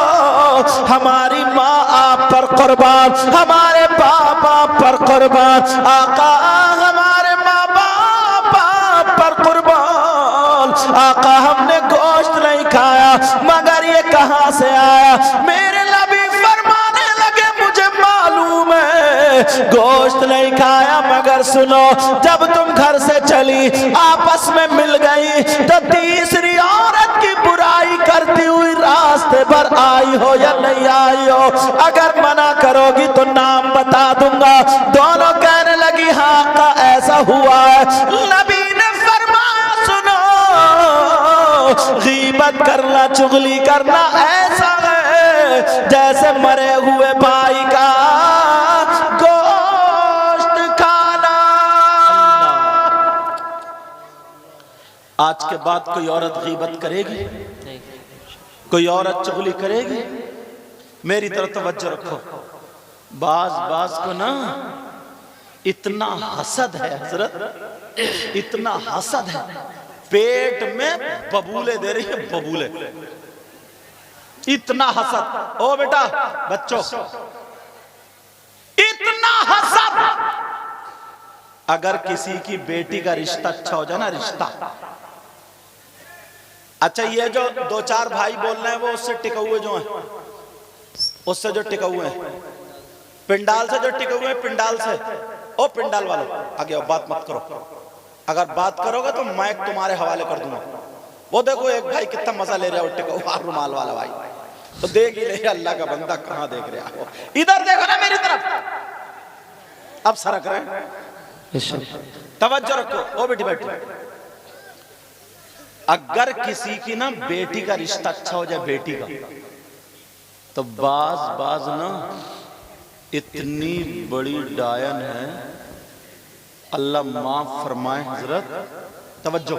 हमारी माँ आप पर कुर्बान, हमारे बाप आप पर कुर्बान, आका हमारे माँ बाप आप पर कुर्बान, आका हमने गोश्त नहीं खाया, मगर ये कहाँ से आया? मेरे नबी फरमाने लगे, मुझे मालूम है गोश्त नहीं खाया, मगर सुनो, जब तुम घर से चली, आपस में मिल गई, तो तीसरी औरत की बुराई करती हुई रास्ते पर आई हो या नहीं आई हो? अगर मना करोगी तो नाम बता दूंगा। दोनों कहने लगी, हाँ का ऐसा हुआ है। नबी ने फरमाया, सुनो, गीबत करना, चुगली करना ऐसा है जैसे मरे हुए भाई का गोश्त खाना। आज के बाद कोई औरत गीबत करेगी, कोई औरत चुगली करेगी, मेरी तरफ तवज्जो रखो। बाज बाज को ना इतना हसद है हजरत, इतना हसद है पेट में बबूले दे रही है, बबूले। इतना हसद। ओ बेटा बच्चों, इतना हसद। अगर किसी की बेटी का रिश्ता अच्छा हो जाए ना, रिश्ता अच्छा, ये जो 2-4 भाई बोल रहे हैं वो उससे टिके हुए जो हैं, उससे जो टिके हुए हैं, पिंडाल से जो टिके हुए हैं, पिंडाल से। ओ पिंडाल वालों आगे आओ, बात मत करो। अगर बात करोगे तो मैं तुम्हारे हवाले कर दूंगा। वो देखो एक भाई कितना मजा ले रहा है, टिका हुआ रुमाल वाला भाई, तो देख ही रहे अल्लाह का बंदा कहां देख रहा हो। इधर देखो ना मेरी तरफ। अब सरक रहे, तवज्जो रखो। ओ बेटी बैठ। अगर किसी की ना बेटी का रिश्ता अच्छा हो जाए, बेटी का, तो बाज ना इतनी बड़ी डायन है, अल्लाह माफ फरमाए हजरत। तवज्जो,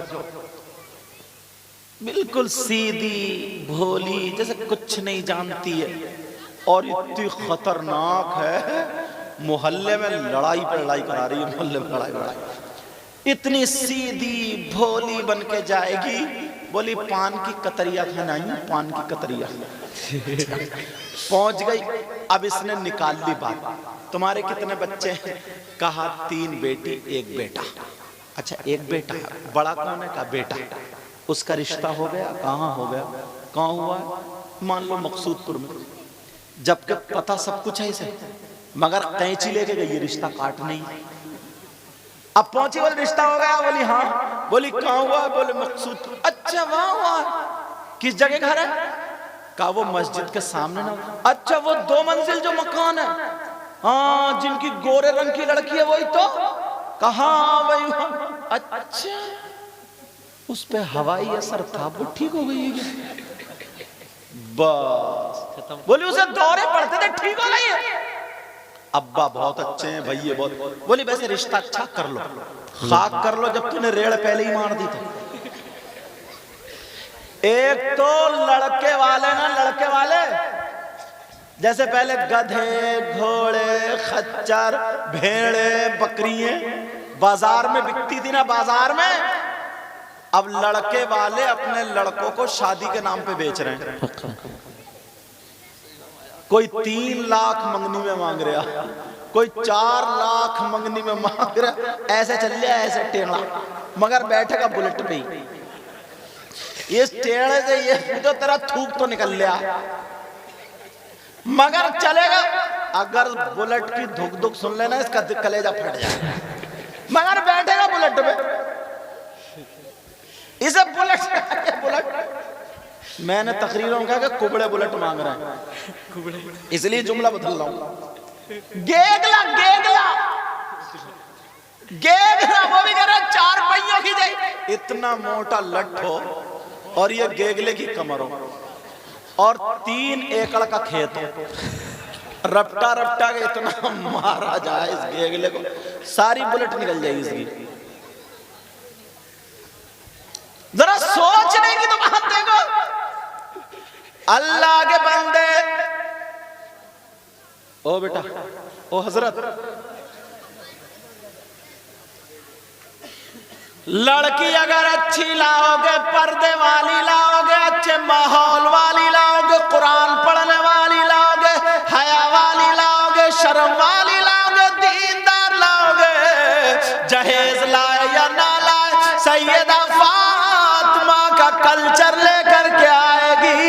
बिल्कुल सीधी भोली, जैसे कुछ नहीं जानती है, और इतनी खतरनाक है, मोहल्ले में लड़ाई पे लड़ाई करा रही है, मोहल्ले में लड़ाई। इतनी सीधी भोली बन के जाएगी, बोली पान की कतरिया खाना आई, पान की कतरिया। पहुंच गई। अब इसने निकाल ली बात, तुम्हारे कितने बच्चे हैं? कहा 3 बेटी 1 बेटा। अच्छा 1 बेटा, बड़ा कौन है? का बेटा। उसका रिश्ता हो गया? कहाँ हो गया? कहाँ हुआ? मान लो मकसूदपुर में। जबकि पता सब कुछ है इसे, मगर कैंची लेके गई, रिश्ता काट नहीं। अब पहुंची, बोले रिश्ता हो गया? बोली हाँ। बोली कहाँ हुआ? बोले मकसूदपुर। अच्छा वहां हुआ? किस जगह घर है? कहा वो मस्जिद के सामने ना। अच्छा वो 2 मंजिल जो मकान है, हाँ जिनकी गोरे रंग की लड़की है वही तो? कहा वही। अच्छा उस पे हवाई असर था, वो ठीक हो गई है बस। बोली उसे दौरे पड़ते थे, ठीक हो गई है। अब्बा बहुत अच्छे हैं, भैया बहुत। बोली वैसे रिश्ता अच्छा कर लो, खाक कर लो, जब तूने रेड़ पहले ही मार दी थी। एक तो लड़के वाले ना, लड़के वाले जैसे पहले गधे घोड़े खच्चर भेड़े बकरियां बाजार में बिकती थी ना, बाजार में, अब लड़के वाले अपने लड़कों को शादी के नाम पे बेच रहे हैं। कोई 3 लाख मंगनी में मांग रहा, कोई 4 लाख मंगनी में मांग रहा, ऐसे चल लिया ऐसे टेढ़ा, मगर बैठेगा बुलेट पे ही। ये टेढ़े से ये जो तेरा थूक तो निकल लिया, मगर चलेगा। अगर बुलेट की धुक धुक सुन लेना, इसका कलेजा फट जाए, मगर बैठेगा बुलेट पे। इसे बुलेट मैंने तकरीरों में कहा कि कुबड़े बुलेट मांग रहे हैं, इसलिए जुमला बदल रहा हूं। गेगला गेगला गेगला, वो भी कह रहा 4 पहियों की जाए, इतना मोटा लठ हो और ये गेगले की कमर हो और 3 एकड़ का खेत हो, रपटा रपटा के इतना मारा जाए इस गेगले को, सारी बुलेट निकल जाएगी इसकी। जरा सोचने की तो बात देखो। अल्लाह के बंदे, ओ बेटा, ओ हजरत, लड़की अगर अच्छी लाओगे, पर्दे वाली लाओगे, अच्छे माहौल वाली लाओगे, कुरान पढ़ने वाली लाओगे, हया वाली लाओगे, शर्म वाली लाओगे, दीनदार लाओगे, जहेज लाए या ना लाए, सैयदा फातिमा का कल्चर लेकर के आएगी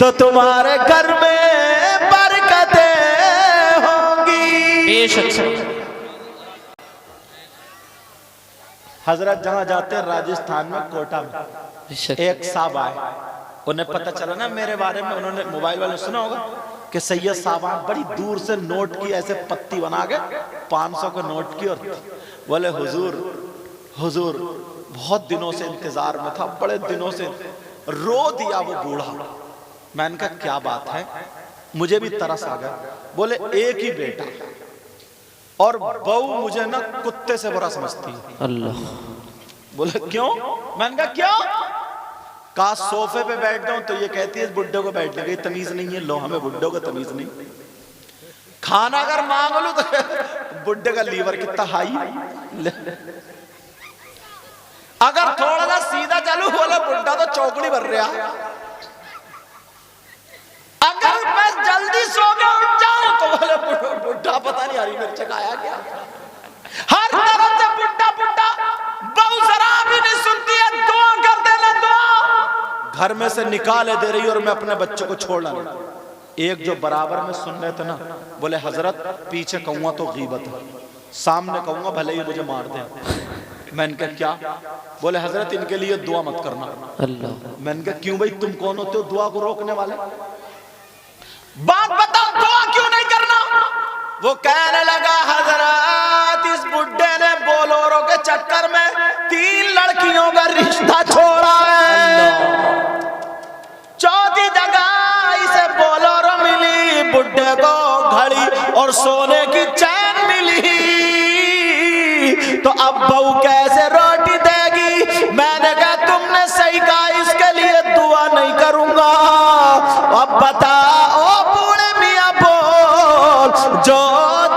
तो तुम्हारे घर में बरकतें होंगी। बेशक। हजरत जहां जाते हैं राजस्थान में, कोटा में, एक साहब आए, उन्हें पता चला ना मेरे बारे में, उन्होंने मोबाइल वाले सुना होगा कि सैयद साहब बड़ी दूर से नोट की ऐसे पत्ती बना के 500 का नोट की, और बोले हुजूर हुजूर बहुत दिनों से इंतजार में था, बड़े दिनों से, रो दिया वो बूढ़ा। मैंने कहा क्या बात है? मुझे भी तरस आ गया। बोले एक ही बेटा और बहू मुझे ना कुत्ते से बुरा समझती है। अल्लाह। बोले क्यों? मैंने कहा क्यों? कहा सोफे पे बैठ जाऊं तो ये कहती है बुड्ढे को बैठने की तमीज नहीं है। लो हमें बुड्ढों को तमीज नहीं। खाना अगर मांग लो तो बुड्ढे का लीवर कितना हाई, अगर थोड़ा सा सीधा चलूं? बोले बुढ़ा तो चौकड़ी भर रहा। अगर मैं जल्दी सो के उठ जाऊं तो बोले बुढ़ा पता नहीं हरी मिर्च खाया क्या। हर तरफ से बुढ़ा बुढ़ा, बहू जरा भी नहीं सुनती है, दुआ कर देना दुआ। घर में से निकाले दे रही और मैं अपने बच्चों को छोड़ना। एक जो बराबर में सुन रहे थे ना, बोले हजरत पीछे कहूंगा तो गीबत है, सामने कहूंगा भले ही मुझे मार दे। मैंने कहा क्या? बोले हजरत इनके लिए दुआ मत करना। अल्लाह। मैंने कहा क्यों भाई, तुम कौन होते हो दुआ को रोकने वाले? बात बताओ, दुआ क्यों नहीं करना? वो कहने लगा हजरत इस बुड्ढे ने बोलोरो के चक्कर में 3 लड़कियों का रिश्ता छोड़ा है। चौथी जगह इसे बोलोरो मिली, बुड्ढे को घड़ी और सोने की चैन मिली, तो अब बहू कैसे रोटी देगी? मैंने कहा तुमने सही कहा, इसके लिए दुआ नहीं करूंगा। अब बताओ बूढ़े मियां बोल, जो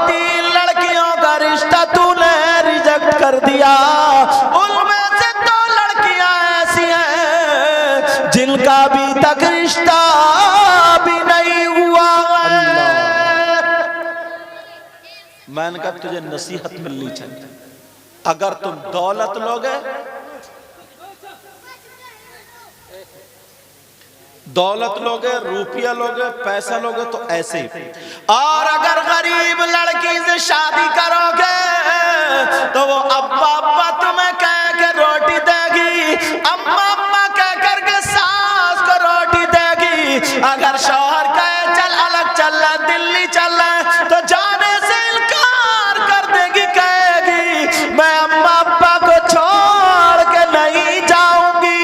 3 लड़कियों का रिश्ता तूने रिजेक्ट कर दिया, उनमें से 2 लड़कियां ऐसी हैं जिनका अभी तक रिश्ता भी नहीं हुआ है। मैंने कहा तुझे नसीहत मिलनी चाहिए, अगर तुम दौलत लोगे, दौलत लोगे, रुपया लोगे, पैसा लोगे तो ऐसे ही, और अगर गरीब लड़की से शादी करोगे तो वो अब्बा अब्बा तुम्हें कह के रोटी देगी, अम्मा अम्मा कह करके सास को रोटी देगी। अगर शौहर कहे चल अलग चल रहा, दिल्ली चल रहा, तो जाने से इनकार कर देगी, कहेगी मैं अम्मा अब्बा को छोड़ के नहीं जाऊंगी।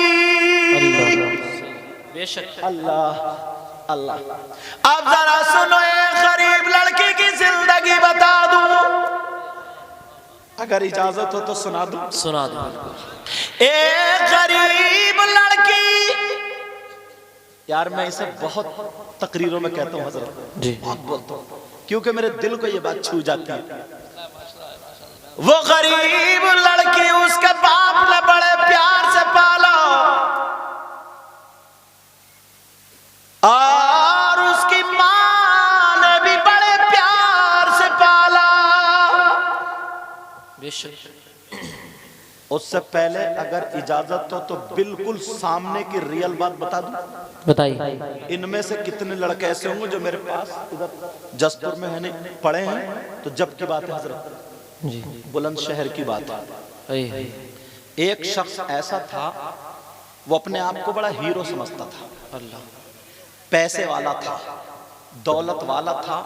बेशक। अल्लाह अल्लाह। अब जरा सुनो, एक गरीब लड़की की जिंदगी बता दूं, अगर इजाजत हो तो सुना दूं। सुना दो। एक गरीब लड़की, यार मैं इसे बहुत तकरीरों में कहता हूँ हजरत, जी बहुत बोलता हूँ, क्योंकि मेरे दिल को ये बात छू जाती है। वो गरीब लड़की उसके बाप ने बड़े प्यार से पाला, और उसकी मां ने भी बड़े प्यार से पाला। बेशक। उससे पहले अगर इजाजत हो तो बिल्कुल सामने की रियल बात बता दूं। बताइए। इनमें से कितने लड़के ऐसे होंगे जो मेरे पास इधर जसपुर में है नहीं पढ़े हैं, तो जब की बात है हजरत, जी बुलंदशहर की बात है। अये। एक शख्स ऐसा था, वो अपने आप को बड़ा हीरो समझता था, अल्लाह। पैसे वाला था, दौलत वाला था।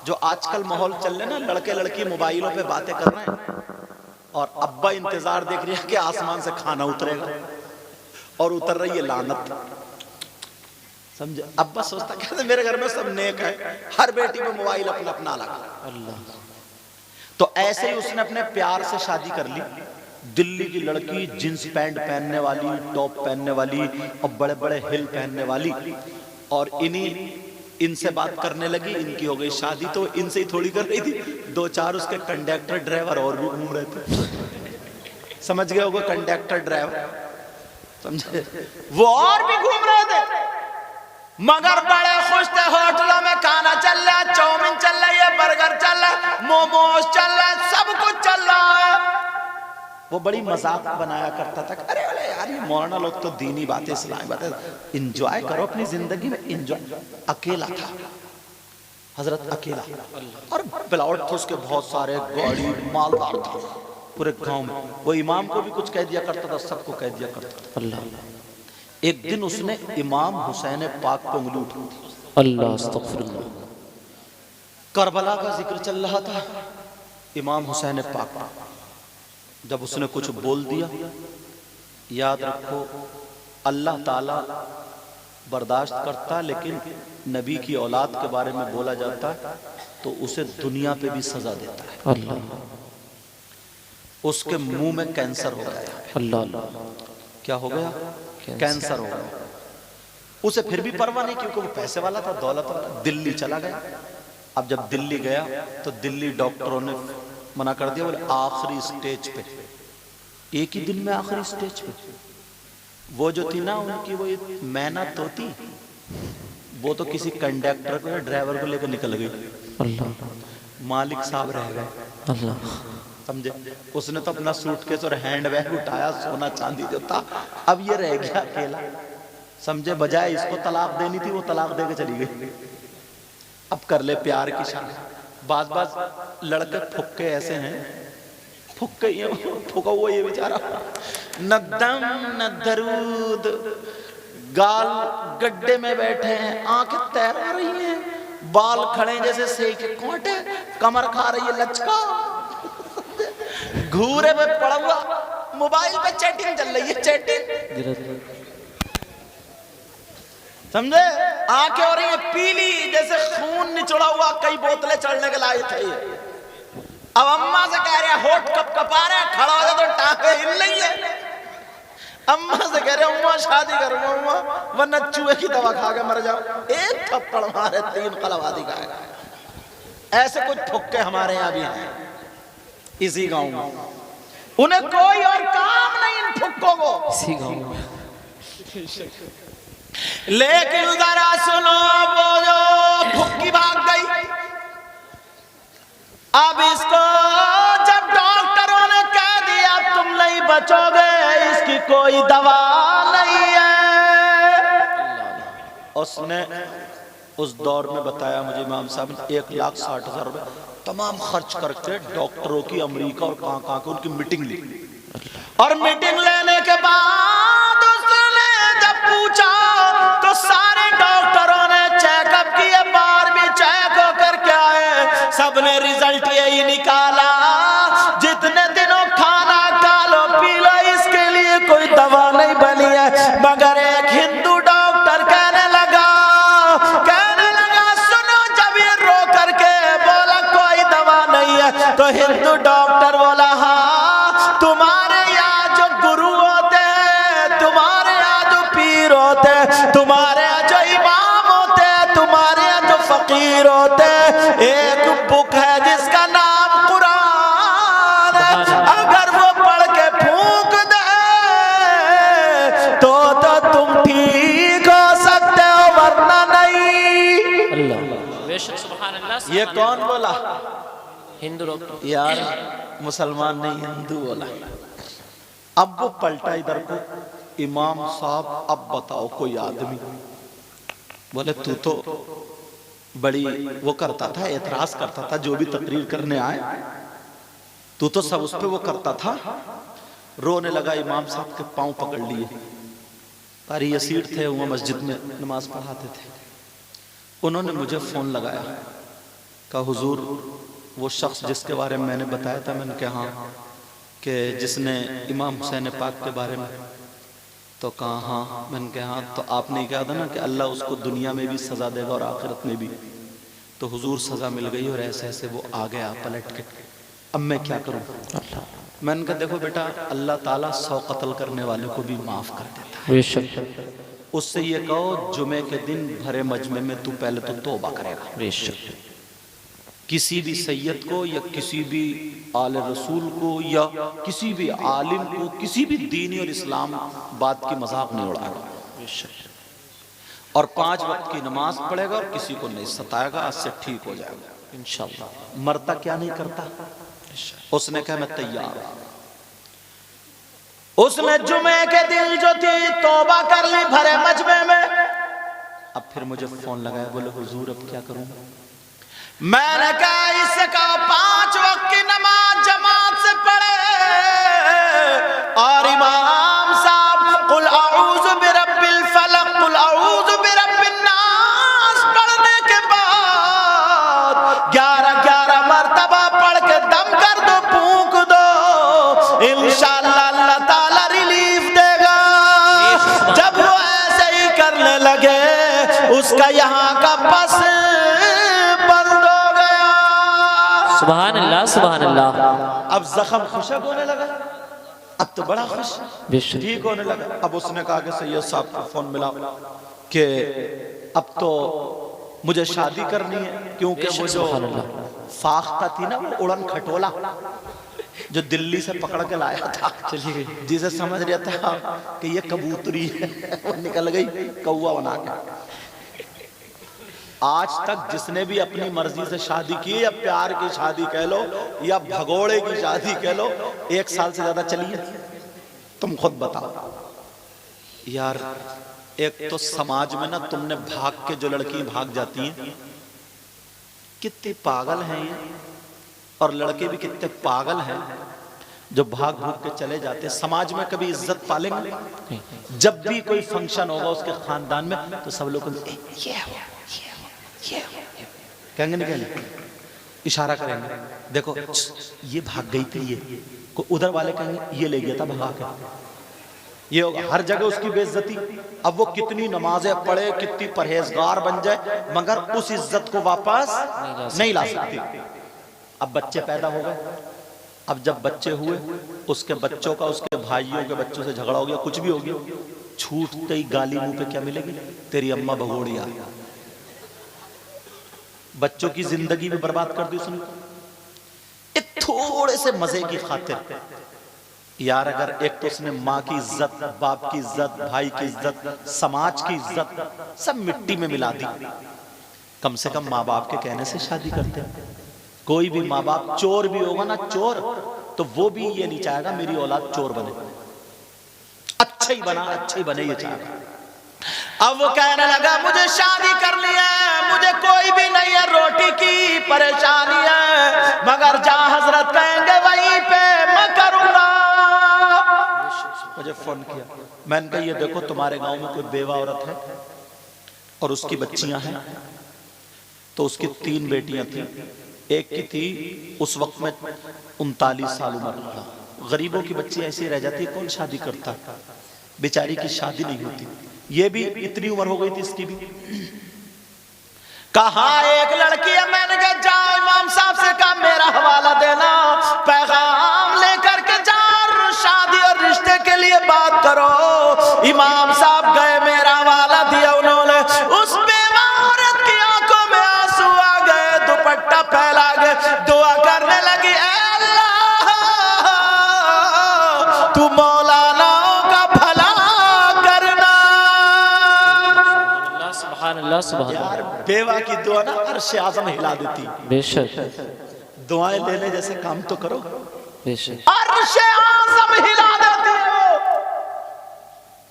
जो आजकल माहौल चल रहे ना, लड़के लड़की मोबाइलों पे बातें कर रहे हैं और अब्बा इंतजार देख रही है कि आसमान से खाना उतरेगा, और उतर रही है लानत, समझे? अब्बा सोचता कहते मेरे घर में सब नेक है, हर बेटी में मोबाइल अपना अपना लगा। अल्लाह। तो ऐसे ही उसने अपने प्यार से शादी कर ली। दिल्ली की लड़की, जींस पैंट पहनने वाली, टॉप पहनने वाली और बड़े बड़े हिल पहनने वाली, और इनसे बात करने लगी। इनकी हो गई शादी, तो इनसे ही थोड़ी कर रही थी, 2-4 उसके कंडक्टर ड्राइवर और भी घूम रहे थे, समझ गए होगा कंडक्टर ड्राइवर, समझे? वो और भी घूम रहे थे, मगर बड़े खुश थे। होटलों में खाना चल रहा है, चाउमीन चल रही है, बर्गर चल रहा है, मोमोज चल रहा है, सब कुछ चल रहा है। वो बड़ी मजाक बनाया करता था, अरे अरे यार ये मौलाना लोग तो दीनी बातें, इस्लामी बातें, एंजॉय करो अपनी जिंदगी में, एंजॉय। अकेला था हजरत, अकेला, और प्लॉट थे उसके बहुत सारे, गाड़ी मालदार था पूरे गांव में। वो इमाम को भी कुछ कह दिया करता था, सबको कह दिया करता था। अल्लाह। एक दिन उसने इमाम हुसैन पाक पे उंगली उठा दी। अल्लाह अस्तगफिरुल्लाह। करबला का जिक्र चल रहा था, इमाम हुसैन पाक, जब उसने कुछ बोल दिया, याद रखो अल्लाह ताला बर्दाश्त करता है, लेकिन नबी की औलाद के बारे में बोला जाता है तो उसे दुनिया पे भी सजा देता है। अल्लाह। उसके मुंह में कैंसर हो गया। अल्लाह। क्या हो गया? कैंसर हो गया। उसे फिर भी परवाह नहीं, क्योंकि वो पैसे वाला था, दौलत वाला। दिल्ली चला गया। अब जब दिल्ली गया तो दिल्ली डॉक्टरों ने मना कर दिया, बोले आखिरी स्टेज पे, एक ही दिन में आखिरी स्टेज पे। वो जो थी ना उनकी वो मैना तोती, वो तो किसी कंडक्टर को या ड्राइवर को लेकर निकल गई, अल्लाह मालिक साहब रह गए, अल्लाह। समझे। उसने तो अपना सूटकेस और हैंड बैग उठाया, सोना चांदी जो था, अब ये रह गया अकेला, समझे। बजाय इसको तलाक देनी थी, वो तलाक दे के चली गई। अब कर ले प्यार की शादी। बाज बाज लड़के फुक्के ऐसे हैं, फुक्के ये फुका हुआ ये बेचारा, न दम न दरूद, गाल गड्ढे में बैठे हैं, आंखें तैरा रही हैं, बाल खड़े जैसे सेक कोटे, कमर खा रही है लचका, घूरे पे पड़ा हुआ, मोबाइल पे चैटिंग चल रही है, चैटिंग, समझे। आंखें हो रही है पीली जैसे खून निचोड़ा हुआ, कई बोतलें चढ़ने के लायक है ये। अब अम्मा से कह रहे होठ कप कपा रहे, खड़ा हो जाए तो टांगे हिल रही है। अम्मा से कह रहे अम्मा शादी करूंगा अम्मा, वरना चूहे की दवा खा के मर जाओ। एक थप्पड़ मारे 3 कलवादी खाएगा। ऐसे कुछ फुक्के हमारे यहाँ भी हैं इसी गांव में, उन्हें कोई और काम नहीं इन फुक्कों को, इसी गाँव में। लेकिन जरा सुनो, वो जो फुक्की भाग गई, अब इसको जब डॉक्टरों ने कह दिया तुम नहीं बचोगे, इसकी कोई दवा नहीं है, उसने उस दौर में बताया मुझे इमाम साहब ने 1,60,000 रुपए तमाम खर्च करके डॉक्टरों की अमेरिका और कहां की उनकी मीटिंग ली। और मीटिंग लेने के बाद उसने जब पूछा तो सारे डॉक्टरों ने चेकअप किए, बार भी चेक होकर के आए, सबने रिजल्ट यही निकाला, जितने दिनों खाना खा लो पी लो, इसके लिए कोई दवा नहीं बनी है। मगर एक हिंदू डॉक्टर कहने लगा सुनो, जब ये रो करके बोला कोई दवा नहीं है, तो हिंदू डॉक्टर बोला हाँ, तुम्हारे यहाँ जो गुरु होते हैं, तुम्हारे यहाँ जो पीर होते हैं, तुम्हारे यहाँ जो इमाम होते हैं, तुम्हारे यहाँ जो फकीर होते हैं, एक बुक है जिसका नाम कुरान है, अगर वो पढ़ के फूंक दे तो तुम ठीक हो सकते हो, वरना नहीं। अल्लाह बेशक, सुभान अल्लाह। ये कौन बोला? हिंदू डॉक्टर यार, मुसलमान नहीं हिंदू बोला। अब वो पलटा इधर को, इमाम साहब अब बताओ कोई आदमी, बोले तू तो बड़ी वो करता था, एतराज करता था, जो भी तकरीर करने आए तू तो सब उस पे वो करता था। रोने लगा, इमाम साहब के पांव पकड़ लिए, कारी यसीर थे, वो मस्जिद में नमाज पढ़ाते थे। उन्होंने मुझे फोन लगाया, कहा हुजूर वो शख्स जिसके बारे में मैंने बताया था, मैंने कहा हाँ, कि जिसने इमाम हुसैन पाक के बारे में, तो कहा हाँ, मैंने कहा हाँ, तो आपने कहा था ना कि अल्लाह उसको दुनिया में भी सज़ा देगा और आखिरत में भी, तो हुजूर सज़ा मिल गई और ऐसे ऐसे वो आ गया पलट के, अब मैं क्या करूँ? मैंने कहा देखो बेटा, अल्लाह ताला 100 कत्ल करने वाले को भी माफ़ कर देता है, बेशक। उससे ये कहो जुमे के दिन भरे मजमे में तू पहले तो तौबा करेगा। बेशक। किसी भी सैयद को या किसी भी आले रसूल को या किसी भी आलिम को किसी भी दीनी और इस्लाम बात की मजाक नहीं उड़ाएगा, और 5 वक्त की नमाज पढ़ेगा और किसी को नहीं सताएगा, आज से ठीक हो जाएगा इंशाअल्लाह। मरता क्या नहीं करता? उसने कहा मैं तैयार हूं। उसने जुमे के दिन जो थी तौबा कर ली भरे मजमे में। अब फिर मुझे फोन लगाया, बोले हुजूर अब क्या करूं? मैंने कहा इससे कहा 5 वक्त की नमाज जमात से पढ़े, और इमाम साहब कुल अऊज़ु बिरब्बिल फलक कुल अऊज़ु बिरब्बिन नास पढ़ने के बाद 11 मर्तबा पढ़ के दम कर दो, फूंक दो, इंशाअल्लाह अल्लाह ताला रिलीफ देगा। जब वो ऐसे ही करने लगे, उसका यहाँ का बस सुभान अल्लाह, सुभान अल्लाह। अब जख्म खुशक होने लगा, अब तो बड़ा खुश ठीक होने लगा। अब उसने कहा कि सैयद साहब को फोन मिला कि अब तो मुझे शादी करनी है, क्योंकि वो जो फाख्ता थी ना, वो उड़न खटोला, जो दिल्ली से पकड़ के लाया था, चलिए जिसे समझ रहा था कि ये कबूतरी है, वो निकल गई कौवा बना के। आज तक जिसने भी अपनी मर्जी से शादी की, या प्यार की शादी कह लो या भगोड़े की शादी कह लो, 1 साल से ज्यादा चली है? तुम खुद बताओ यार। एक तो समाज में ना तुमने भाग के जो लड़की भाग जाती हैं, कितने पागल हैं ये, और लड़के भी कितने पागल हैं जो भाग भाग के चले जाते हैं। समाज में कभी इज्जत पालेंगे? जब भी कोई फंक्शन होगा उसके खानदान में तो सब लोग कहेंगे, नहीं कहेंगे, इशारा करेंगे, देखो ये भाग गई थी, ये को उधर वाले कहेंगे ये ले गया था भगा के। ये होगा हर जगह उसकी बेइज्जती। अब वो कितनी नमाजें पढ़े, कितनी परहेजगार बन जाए, मगर उस इज्जत को वापस नहीं ला सकती। अब बच्चे पैदा हो गए, अब जब बच्चे हुए, उसके बच्चों का उसके भाइयों के बच्चों से झगड़ा हो गया, कुछ भी हो गया, छूटते ही गाली मुंह पे क्या मिलेगी? तेरी अम्मा भगोड़िया। बच्चों की जिंदगी भी बर्बाद कर दी उसने, एक थोड़े से मजे की खातिर। यार अगर एक तो उसने माँ की इज्जत, बाप की इज्जत, भाई की इज्जत, समाज की इज्जत सब मिट्टी में मिला दी। कम से कम माँ बाप के कहने से शादी करते हैं। कोई भी माँ बाप चोर भी होगा ना, चोर, तो वो भी ये नहीं चाहेगा मेरी औलाद चोर बने, अच्छा ही बना, अच्छा ही बने, ये चाहेगा। अब वो कहने लगा मुझे शादी करनी है, मुझे कोई भी नहीं है, रोटी की परेशानी है, मगर जहां हजरत कहेंगे वहीं पे मैं करूंगा। मुझे फोन किया, मैंने कहा ये देखो तुम्हारे गांव में कोई बेवा औरत है और उसकी बच्चियां हैं। तो उसकी 3 बेटियां थी, एक की थी उस वक्त में 39 साल उम्र। गरीबों की बच्ची ऐसी रह जाती है, कौन शादी करता, बेचारी की शादी नहीं होती। ये भी इतनी उम्र हो गई थी इसकी भी। कहा एक लड़की है, मैंने कहा जाओ इमाम साहब से कहा मेरा हवाला देना, पैगाम लेकर के जाओ, शादी और रिश्ते के लिए बात करो। इमाम साहब गए, मेरा हवाला दिया उन्होंने। उस बेवा औरत की आंखों में आंसू आ गए, दुपट्टा फैला गए, दुआ करने लगी, अल्लाह तू मौलाना का भला करना। अल्लाह सुभान यार बेवा की दुआ ना अर्श आज़म हिला देती। बेशक दुआएं लेने जैसे काम तो करो, बेशक अर्श आज़म हिला देती हो।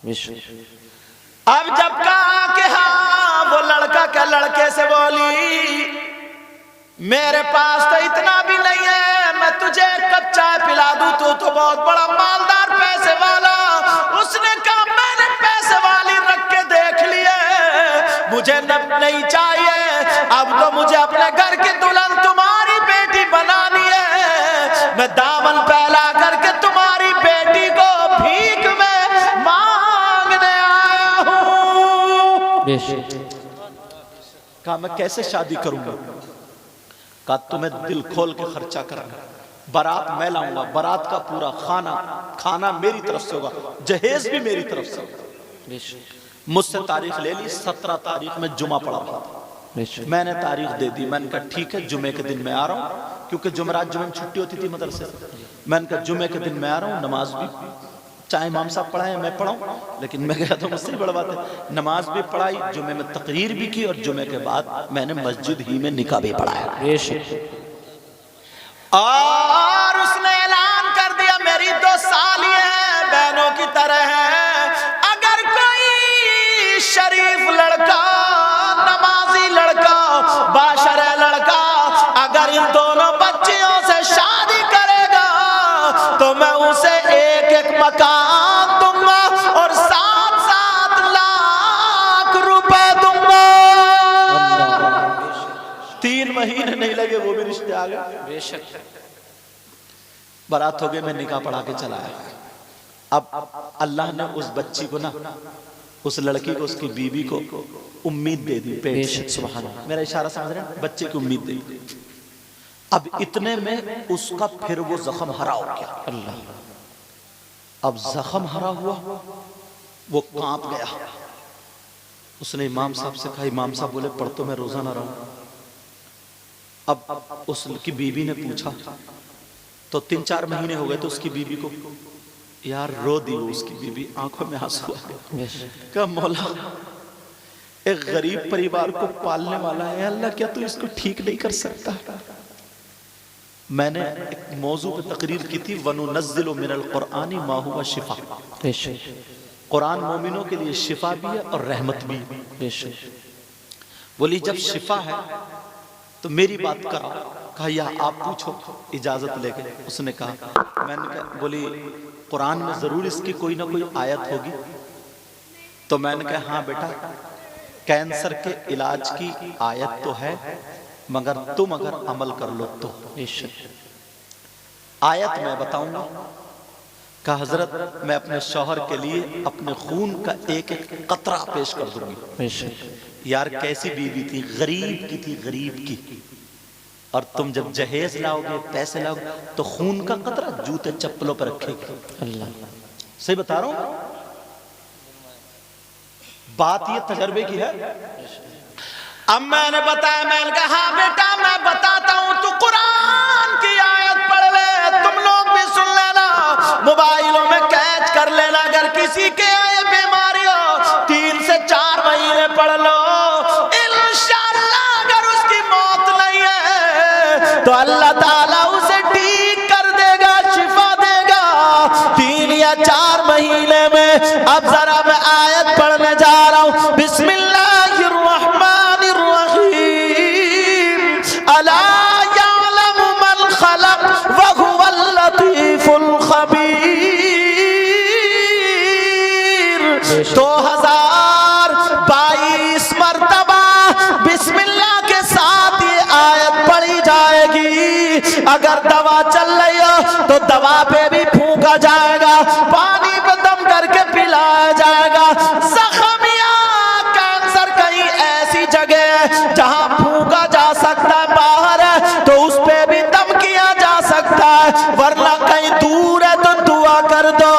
बेशक। अब जब कहा कि हाँ, वो लड़का क्या लड़के से बोली मेरे पास तो इतना भी नहीं है, मैं तुझे एक कप चाय पिला दूं, तू तो बहुत बड़ा मालदार पैसे वाला। उसने कहा मैंने पैसे वाली रख के देख लिए, मुझे नहीं चाहिए, अब तो मुझे अपने घर की दुल्हन तुम्हारी बेटी बनानी है। मैं दामन फैला करके तुम्हारी बेटी को भीख में मांगने आया हूं। बेशक। कहा मैं कैसे शादी करूंगा? कहा तुम्हें दिल खोल के खर्चा करना, बारात मैं लाऊंगा, बारात का पूरा खाना मेरी तरफ से होगा, जहेज भी मेरी तरफ से होगा। मुझसे तारीख ले ली, 17 तारीख में जुमा पड़ा था। मैंने तारीख दे दी, मैंने कहा ठीक है जुमे के दिन मैं आ रहा हूँ, क्योंकि जुमेरात जुमे में छुट्टी होती थी मदरसे से। मैंने कहा जुमे के दिन मैं आ रहा हूँ, नमाज भी चाहे इमाम साहब पढ़ाए मैं पढ़ाऊं, लेकिन मैं गया तो मुझसे बड़ा बात है। नमाज भी पढ़ाई, जुमे में तकरीर भी की, और जुमे के बाद मैंने मस्जिद ही में निकाह भी पढ़ाया। और उसने ऐलान कर दिया मेरी 2 साली है, बहनों की तरह है, अगर कोई शरीफ लड़का, नमाजी लड़का, बाशरे लड़का अगर इन दोनों बच्चियों से शादी करेगा तो मैं उसे 1-1 मकान दूंगा और 7-7 लाख रुपए दूंगा। 3 महीने नहीं लगे वो भी रिश्ते आ गए। बेशक। बारात हो गई, मैं निकाह पढ़ा के चला आया। अब अल्लाह ने उस बच्ची को ना, उस लड़की को, उसकी बीवी को उम्मीद दे दी पेट से। सुभान अल्लाह। मेरा इशारा समझ रहे हैं? बच्चे की उम्मीद दे दी। अब इतने में उसका फिर वो जख्म हरा हो गया। अल्लाह। अब जख्म हरा हुआ, वो कांप गया। उसने इमाम साहब से कहा, इमाम साहब बोले पढ़ तो मैं रोजा ना रहूं। अब उसकी बीवी ने पूछा तो 3-4 महीने हो गए तो उसकी बीवी को यार रो दी, वो उसकी बीवी आंखों में आंसू आ गए। कहा मौला एक गरीब परिवार को पालने वाला है अल्लाह, क्या तू इसको ठीक नहीं कर सकता? मैंने एक मौजू पे तकरीर की थी, वनुनज़्ज़िलु मिनल कुरआनी मा हुवा शिफा। कुरान मोमिनों के लिए शिफा भी है और रहमत भी है। बोली जब शिफा है तो मेरी बात करो। कहा या आप पूछो, इजाजत लेके। उसने कहा, मैंने कहा, बोली कुरान में जरूर इसकी कोई ना कोई आयत होगी। तो मैंने कहा हाँ बेटा, कैंसर के इलाज की आयत तो है, मगर तुम अगर अमल कर लो तो। आयत मैं बताऊंगा। कहा हजरत मैं अपने शौहर के लिए अपने खून का एक एक कतरा पेश कर दूंगी। यार कैसी बीवी थी, गरीब की थी, गरीब की। और तुम जब जहेज लाओगे, पैसे लाओगे, तो खून का कतरा जूते चप्पलों पर रखेगी। अल्लाह सही बता रहा हूं, बात ये तजर्बे की है। अब मैंने बताया, मैंने कहा हाँ बेटा मैं बताता हूं, तू कुरान की आयत पढ़ ले, तुम लोग भी सुन लेना, मोबाइलों में कैच कर लेना। अगर किसी के ये बीमारी हो 3 से 4 महीने पढ़ लो, इंशाअल्लाह अगर उसकी मौत नहीं है तो अल्लाह ताला उसे ठीक कर देगा, शिफा देगा 3 या 4 महीने में। अब जरा मैं आयत पढ़ने जा रहा हूं। बिस्मिल्लाहिर रहमानिर रहीम। अला यअलमु मन खलक व हुवल लतीफुल खबीर। 2022 मरतबा बिस्मिल्लाह के साथ ये आयत पढ़ी जाएगी। अगर दवा चल रही हो तो दवा पे भी फूंका जाएगा, पानी पे दम करके पिलाया जाएगा। जख्मिया कैंसर कहीं ऐसी जगह है जहां फूंका जा सकता है, बाहर है तो उस पे भी दम किया जा सकता है, वरना कहीं दूर है तो दुआ कर दो।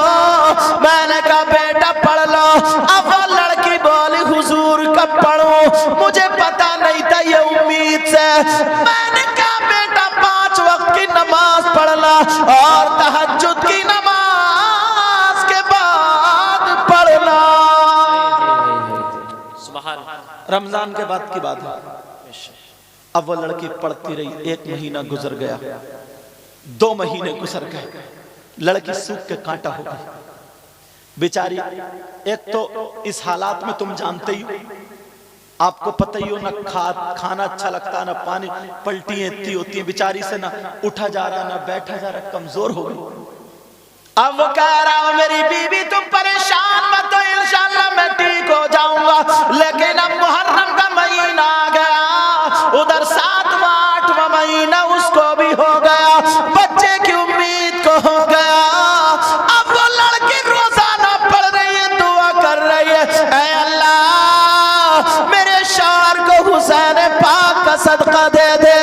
मैंने कहा बेटा पढ़ लो। अब वो लड़की बोली हुजूर कब पढ़ूं, मुझे पता नहीं था ये उम्मीद से। मैंने कहा बेटा 5 वक्त की नमाज पढ़ना और तहज्जुद की नमाज के बाद पढ़ना। रमजान के बाद की बात है। अब वो लड़की पढ़ती रही, 1 महीना गुजर गया, 2 महीने गुजर गए, लड़की सूख के कांटा हो गई बेचारी। एक तो इस हालात में तुम जानते ही हो, आपको पता ही हो, ना खाना अच्छा लगता, ना पानी, पलटी इतनी होती है बेचारी से, ना उठा जा रहा ना बैठा जा रहा, कमजोर हो गई। अब वो कह रहा हूं मेरी बीवी तुम परेशान मत हो, इंशाअल्लाह मैं ठीक हो जाऊंगा। लेकिन अब मुहर्रम का महीना आ गया, उधर 7वां 8वां महीना उसको भी हो गया, बच्चे की उम्मीद को हो गया। अब वो लड़की रोजाना पढ़ रही है, दुआ कर रही है, ऐ अल्लाह मेरे शौहर को हुसैन पाक का सदका दे दे,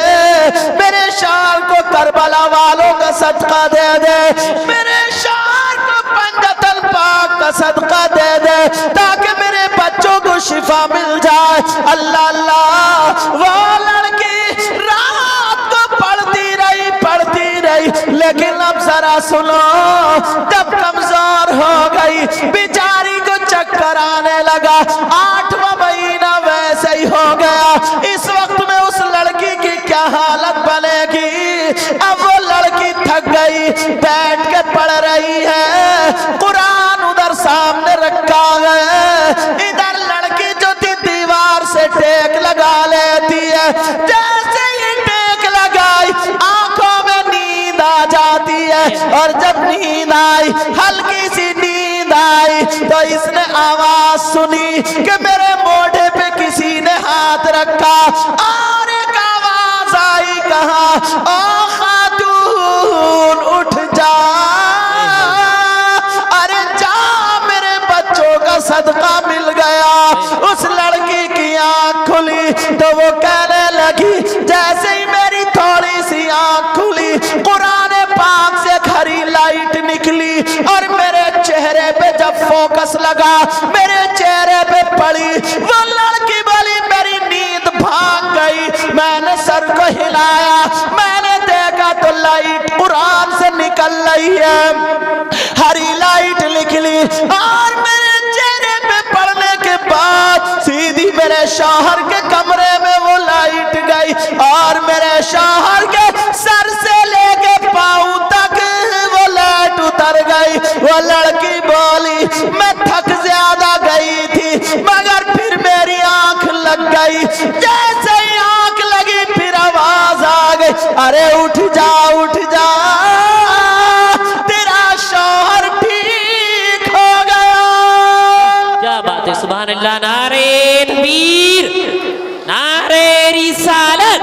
मेरे शौहर को करबला वालों का सदका दे दे, मेरे शौहर को पंजतल पाक का सदका दे दे, ताकि मेरे बच्चों को शिफा मिल जाए। अल्लाह अल्लाह। वो लड़की रात को पढ़ती रही, लेकिन अब जरा सुनो, जब कमजोर हो गई बेचारी को चक्कर आने लगा, 8वां महीना वैसे ही हो गया। इस वक्त में उस लड़की की क्या हालत बनेगी। अब वो लड़की थक गई, बैठ के पढ़ रही है, कुरान उधर सामने रखा है, इधर लड़की जो थी दीवार से टेक लगा लेती है। जैसे ही टेक लगाई आंखों में नींद आ जाती है, और जब नींद आई, हल्की सी नींद आई, तो इसने आवाज सुनी कि मेरे मोढ़े पे किसी ने हाथ रखा, और एक आवाज आई, कहा ओ खातून उठ जा, अरे जा मेरे बच्चों का सदका मिल गया। उस लड़की की आंख खुली तो वो कहने लगी, जैसे ही मेरी थोड़ी सी आंख खुली, कुरान पाक से खरी लाइट निकली, और मेरे चेहरे पे जब फोकस लगा, मेरे चेहरे पे पड़ी, वो लड़की बोली मेरी नींद भाग गई। मैंने सर को हिलाया, मैंने देखा देखा तो लाइट कुरान से निकल रही है, हरी लाइट निकली और मेरे चेहरे पे पड़ने के बाद सीधी मेरे शौहर के कमरे में वो लाइट गई और मेरे शौहर के सर से लेके पांव तक वो लाइट उतर गई। वो लड़की बोली मैं थक ज्यादा गई थी मगर फिर मेरी आंख लग गई, जैसे ही आंख लगी फिर आवाज आ गई, अरे उठ जा उठ जा, तेरा शौहर ठीक हो गया। क्या बात है, सुभान अल्लाह। नारे तकबीर, नारे रिसालत,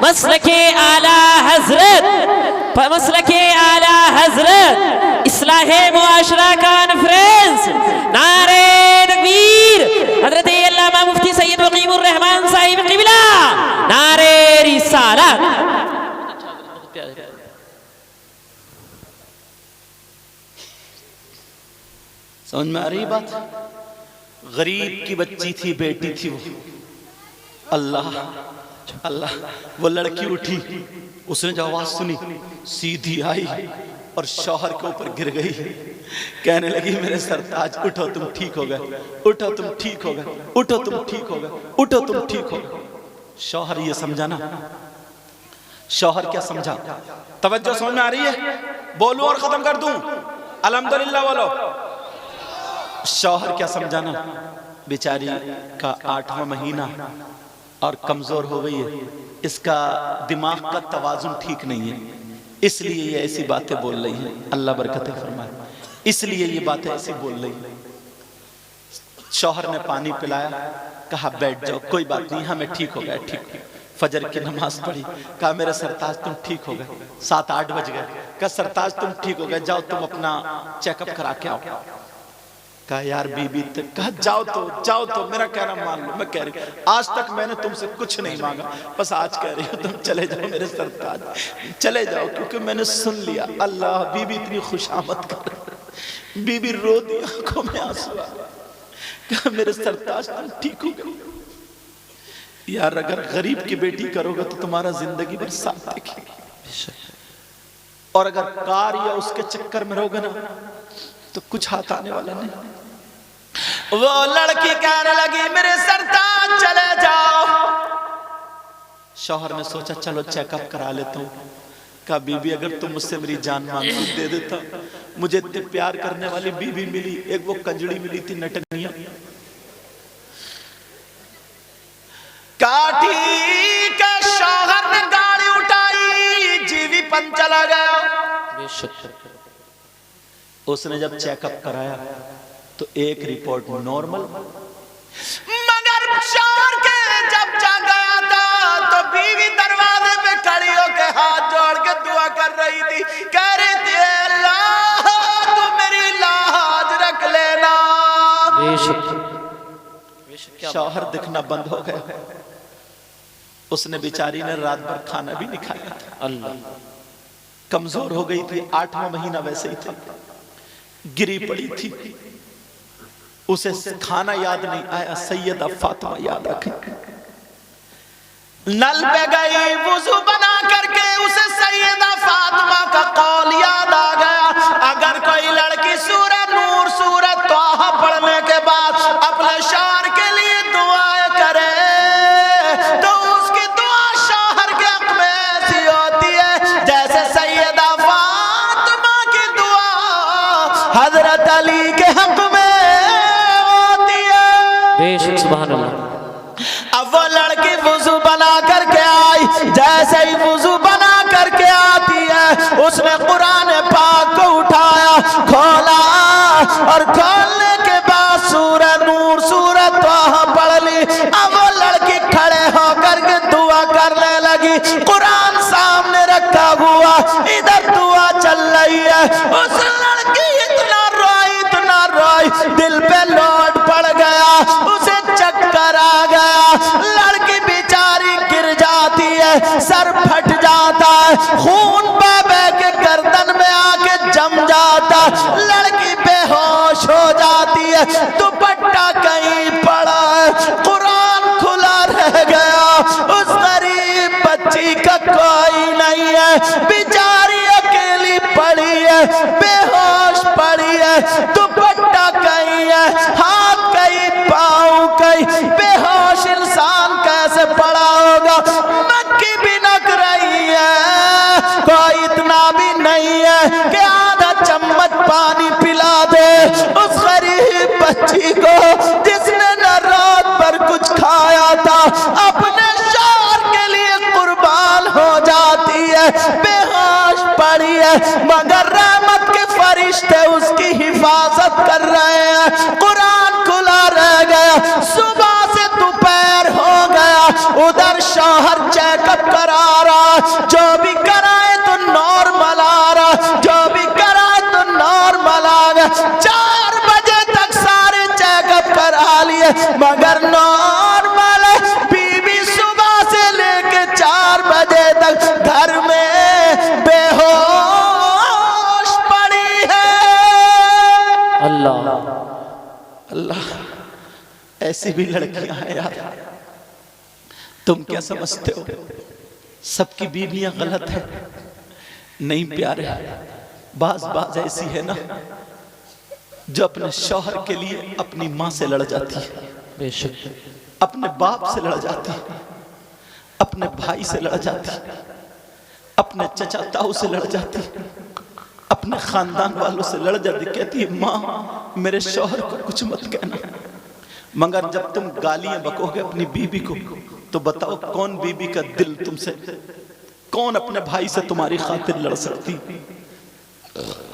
मसलके आला हजरत, मसलके आला हजरत, इस्लाहे मुआशरा कॉन्फ्रेंस। नारे तकबीर, हजरत अल्लामा मुफ्ती सैयद मुकीमुर रहमान साहिब क़िबला। नारे रिसालत। समझ में आ रही बात? गरीब की बच्ची थी, बेटी थी वो। अल्लाह अल्लाह, वो लड़की उठी, उसने जो आवाज सुनी सीधी आई और शौहर के ऊपर गिर गई, कहने लगी मेरे सरताज उठो तुम ठीक हो गए, उठो तुम ठीक हो गए, उठो तुम ठीक हो गए, उठो तुम ठीक हो गए। शौहर ये समझा ना, शौहर क्या समझा? तवज्जो समझ में आ रही है? बोलूं और खत्म कर दूं? अल्हम्दुलिल्लाह बोलो। शौहर क्या समझा ना, बेचारी का 8वां महीना और कमजोर हो गई है, इसका दिमाग का तवाजुन ठीक नहीं है, इसलिए ये ऐसी बातें बोल रही है। अल्लाह बरकत फरमाए, इसलिए ये बातें ऐसी बोल रही है। शौहर ने पानी पिलाया, कहा बैठ जाओ, कोई बात नहीं, हमें ठीक हो गया, ठीक। फजर की नमाज पढ़ी, कहा मेरे सरताज तुम ठीक हो गए। 7-8 बज गए, कहा सरताज तुम ठीक हो गए, जाओ तुम अपना चेकअप करा के आओ। कहा यार बीबी, कहा जाओ तो मेरा कहना मान लो। मैं कह रही आज तक मैंने तुमसे कुछ नहीं मांगा, बस आज कह रही हूँ तुम चले जाओ मेरे सरताज, चले जाओ, क्योंकि मैंने सुन लिया। अल्लाह, बीबी इतनी खुशामद कर, बीबी रो दी, आंखों में आंसू आ। कहा मेरे सरताज तुम ठीक हो गए। यार अगर गरीब की बेटी करोगे तो तुम्हारा जिंदगी भर साथ देखेगी, और अगर कार या उसके चक्कर में रहोगे ना तो कुछ हाथ आने वाला नहीं। वो लड़की कहने लगी मेरे सरताज चले जाओ। शौहर ने सोचा चलो चेकअप करा लेता हूँ। कहा बीबी अगर तुम मुझसे मेरी जान मांगती दे देता, मुझे इतने प्यार करने वाली बीबी मिली, एक वो कंजड़ी मिली थी नटनिया। काठी के शौहर ने गाड़ी उठाई, जीवी पन चला गया। उसने जब चेकअप कराया तो एक रिपोर्ट नॉर्मल, मगर शौहर के जब जा गया था तो बीवी दरवाजे पे खड़ी होकर हाथ जोड़ के दुआ कर रही थी, कह रही थी अल्लाह तू मेरी लाज रख लेना। शौहर दिखना बंद हो गया, उसने बेचारी ने रात भर खाना भी नहीं खाया। अल्लाह, कमजोर हो गई थी, 8वां महीना वैसे ही था, गिरी पड़ी थी, उसे खाना याद नहीं आया, सैयदा फातिमा याद रखी। नल पे गई, वुजू बना करके उसे सैयदा फातिमा का कौल याद आ गया, अगर कोई लड़की सूरह नूर सूरह तोहा पढ़ने के बाद अपने शौहर के लिए दुआएं करे तो उसकी दुआ शौहर के हक में ऐसी होती है जैसे सैयदा फातिमा की दुआ हजरत अली के हक में होती है। बेशक सुभान अल्लाह। अब वो लड़की वुजू बना करके आई, जैसे ही वुजू बना करके आती है उसने कुरान पाक को उठाया, खोला और खोलने के बाद सूरह नूर सूरह तोहा पढ़ ली। अब वो लड़की खड़े होकर के दुआ करने लगी, कुरान सामने रखा हुआ, इधर दुआ चल रही है। उस लड़की इतना रोई, दिल पे लोड पड़ गया, उसे चक्कर आ गया, लड़की बेचारी गिर जाती है, सर फट जाता है, खून बाबे के गर्दन में आके जम जाता, लड़की बेहोश हो जाती है, दुपट्टा कहीं पड़ा है, कुरान खुला रह गया, उस गरीब बच्ची का कोई नहीं है। बेचारी अकेली पड़ी है, बेहोश पड़ी है, दुपट्टा कहीं है, हाथ कहीं, पाँव कहीं, बेहोश इंसान कैसे पड़ा होगा। मक्खी बिनक रही है, कोई इतना भी नहीं है कि आधा चम्मच पानी पिला दे उस गरीब बच्ची को जिसने न रात भर कुछ खाया था, अपने शौहर के लिए कुर्बान हो जाती है, बेहोश पड़ी है, मगर रहमत के फरिश्ते उसकी हिफाजत कर रहे हैं। कुरान खुला रह गया, सुबह से दोपहर हो गया, उधर शौहर चेकअप करा रहा, जो भी कराए तो नॉर्मल आ रहा, जो भी कराए तो नॉर्मल आ गया। 4 बजे तक सारे चेकअप करा लिए मगर नॉर्मल है। बीबी सुबह से लेके 4 बजे तक घर में बेहोश पड़ी है। अल्लाह अल्लाह, ऐसी भी लड़कियां हैं यार। तुम क्या समझते हो सबकी बीवियां गलत है? नहीं प्यारे, बाज ऐसी है ना जो अपने शौहर के लिए अपनी माँ से लड़ जाती है, बेशक, अपने बाप से लड़ जाती है, अपने भाई से लड़ जाती है, अपने चचा ताऊ से लड़ जाती है, अपने खानदान वालों से लड़ जाती, कहती है माँ मेरे शौहर को कुछ मत कहना। मगर जब तुम गालियां बकोगे अपनी बीबी को तो बताओ कौन बीबी का दिल तुमसे, कौन अपने भाई से तुम्हारी खातिर लड़ सकती?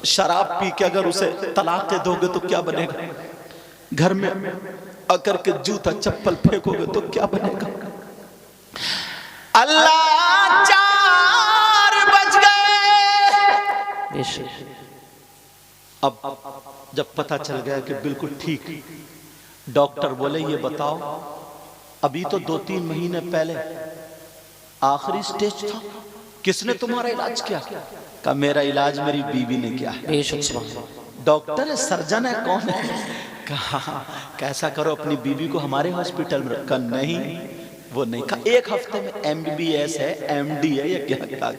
शराब पी के अगर उसे तलाक दे दोगे तो क्या बनेगा? घर में आकर के जूता चप्पल फेंकोगे तो क्या बनेगा? अल्लाह 4 बज गए। बेशक। अब जब पता चल गया कि बिल्कुल ठीक, डॉक्टर बोले ये बताओ, अभी तो 2-3 महीने पहले आखिरी स्टेज था, किसने तुम्हारा इलाज किया? का मेरा इलाज मेरी बीवी ने किया है। बेशक। डॉक्टर है, सर्जन है, कौन है? कहा कैसा करो अपनी बीवी को हमारे हॉस्पिटल में रखा। नहीं, वो नहीं कहा। 1 हफ्ते में MBBS है, MD है, या क्या क्या,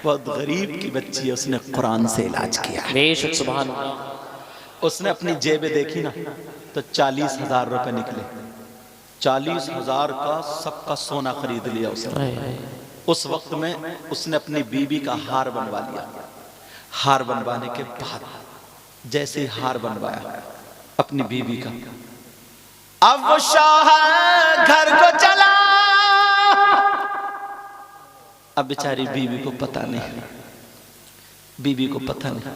बहुत गरीब की बच्ची है, उसने कुरान से इलाज किया। बेशक, सुभान अल्लाह। उसने अपनी जेबें देखी ना तो 40,000 रुपए निकले। 40,000 का सबका सोना खरीद लिया उसने। उस वक्त में उसने अपनी बीबी का हार बनवा लिया। हार बनवाने के बाद जैसे ही हार बनवाया अपनी बीबी का, अब वो शौहर घर को चला। अब बेचारी बीवी को पता नहीं, बीवी को पता नहीं,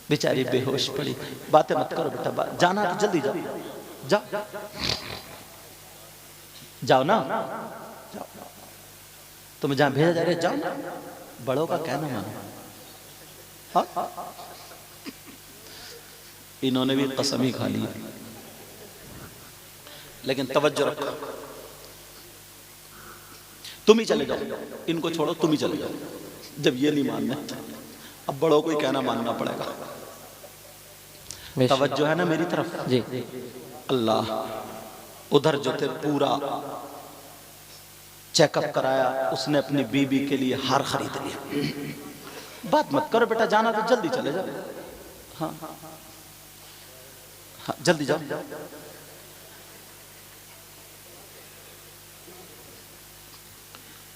बेचारी बेहोश पड़ी। बातें मत करो बेटा, जाना तो जल्दी जाओ, जाओ जाओ ना, जाओ, तुम्हें जहां भेजा जा रहा है जाओ ना, बड़ों का कहना मानो। हाँ? इन्होंने भी कसम ही खा ली, लेकिन तवज्जो रखो, तुम ही चले जाओ, इनको छोड़ो, तुम ही चले जाओ। जब ये नहीं मानना अब बड़ों को ही कहना मानना पड़ेगा। तवज्जो है ना मेरी तरफ जी। अल्लाह, उधर जो थे पूरा चेकअप कराया, उसने अपनी बीबी के लिए हार खरीद लिया। बात मत करो बेटा, जाना तो जल्दी चले जाओ। हाँ हाँ, जल्दी जाओ।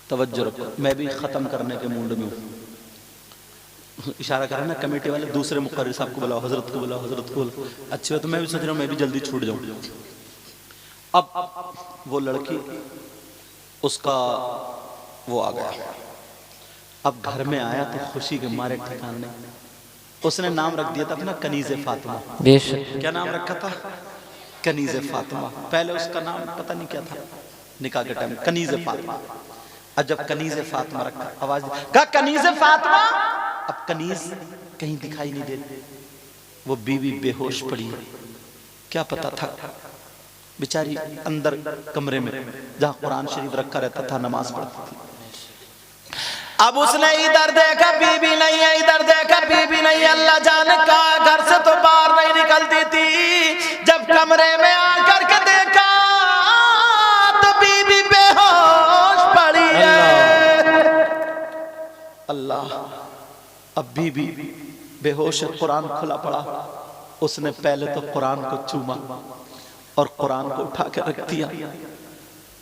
तवज्जो रखो, मैं भी खत्म करने के मूड में हूँ। इशारा कर रहे ना कमेटी वाले, दूसरे मुकर्रिर साहब को बुलाओ, हजरत को बुलाओ, हजरत को बुलाओ। अच्छे हो तो मैं भी सोच रहा हूँ मैं भी जल्दी छूट जाऊँ। अब वो लड़की, उसका वो आ गया, अब घर में आया तो खुशी के मारे ठिकान नहीं। उसने नाम रख दिया था अपना कनीज़े फातिमा। बेशक। क्या नाम रखा था? कनीज़े फातिमा। पहले उसका नाम पता नहीं क्या था, निकाह के टाइम कनीज़े फातिमा। अब जब कनीज़े फातिमा रखा, आवाज का कनीज़े फातिमा, अब कनीज़ कहीं दिखाई नहीं देती। वो बीवी बेहोश पड़ी है, क्या पता था बेचारी अंदर कमरे में जहाँ कुरान शरीफ रखा रहता था नमाज पढ़ती थी। अब उसने इधर देखा बीबी नहीं है, इधर देखा बीबी नहीं है, अल्लाह जाने कहा, घर से तो बाहर नहीं निकलती थी। जब कमरे में आकर के देखा तो बीबी बेहोश पड़ी है। अल्लाह, अल्लाह। अब बीबी बेहोश है, कुरान खुला पड़ा। उसने पहले तो कुरान को चूमा और कुरान को उठा के रख दिया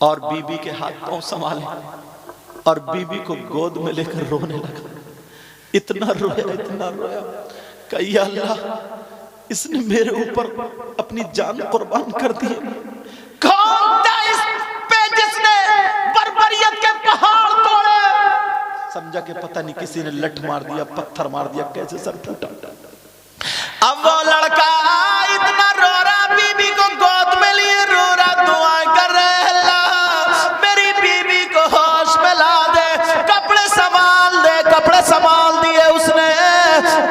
और बीबी के हाथ पांव संभाले और बीबी को गोद में लेकर रोने लगा। इतना रोया कि या अल्लाह, इसने मेरे ऊपर अपनी जान कुर्बान कर दी। कौन था इस पे जिसने बर्बरियत के पहाड़ तोड़े? समझा कि पता नहीं किसी ने लठ मार दिया, पत्थर मार दिया, कैसे सर फूटा। अब वो लड़का इतना रो रहा, बीबी को गोद में लिए रो रहा, दुआ कर रहे, अल्लाह मेरी बीबी को होश में ला दे, कपड़े संभाल दे। कपड़े संभाल दिए उसने,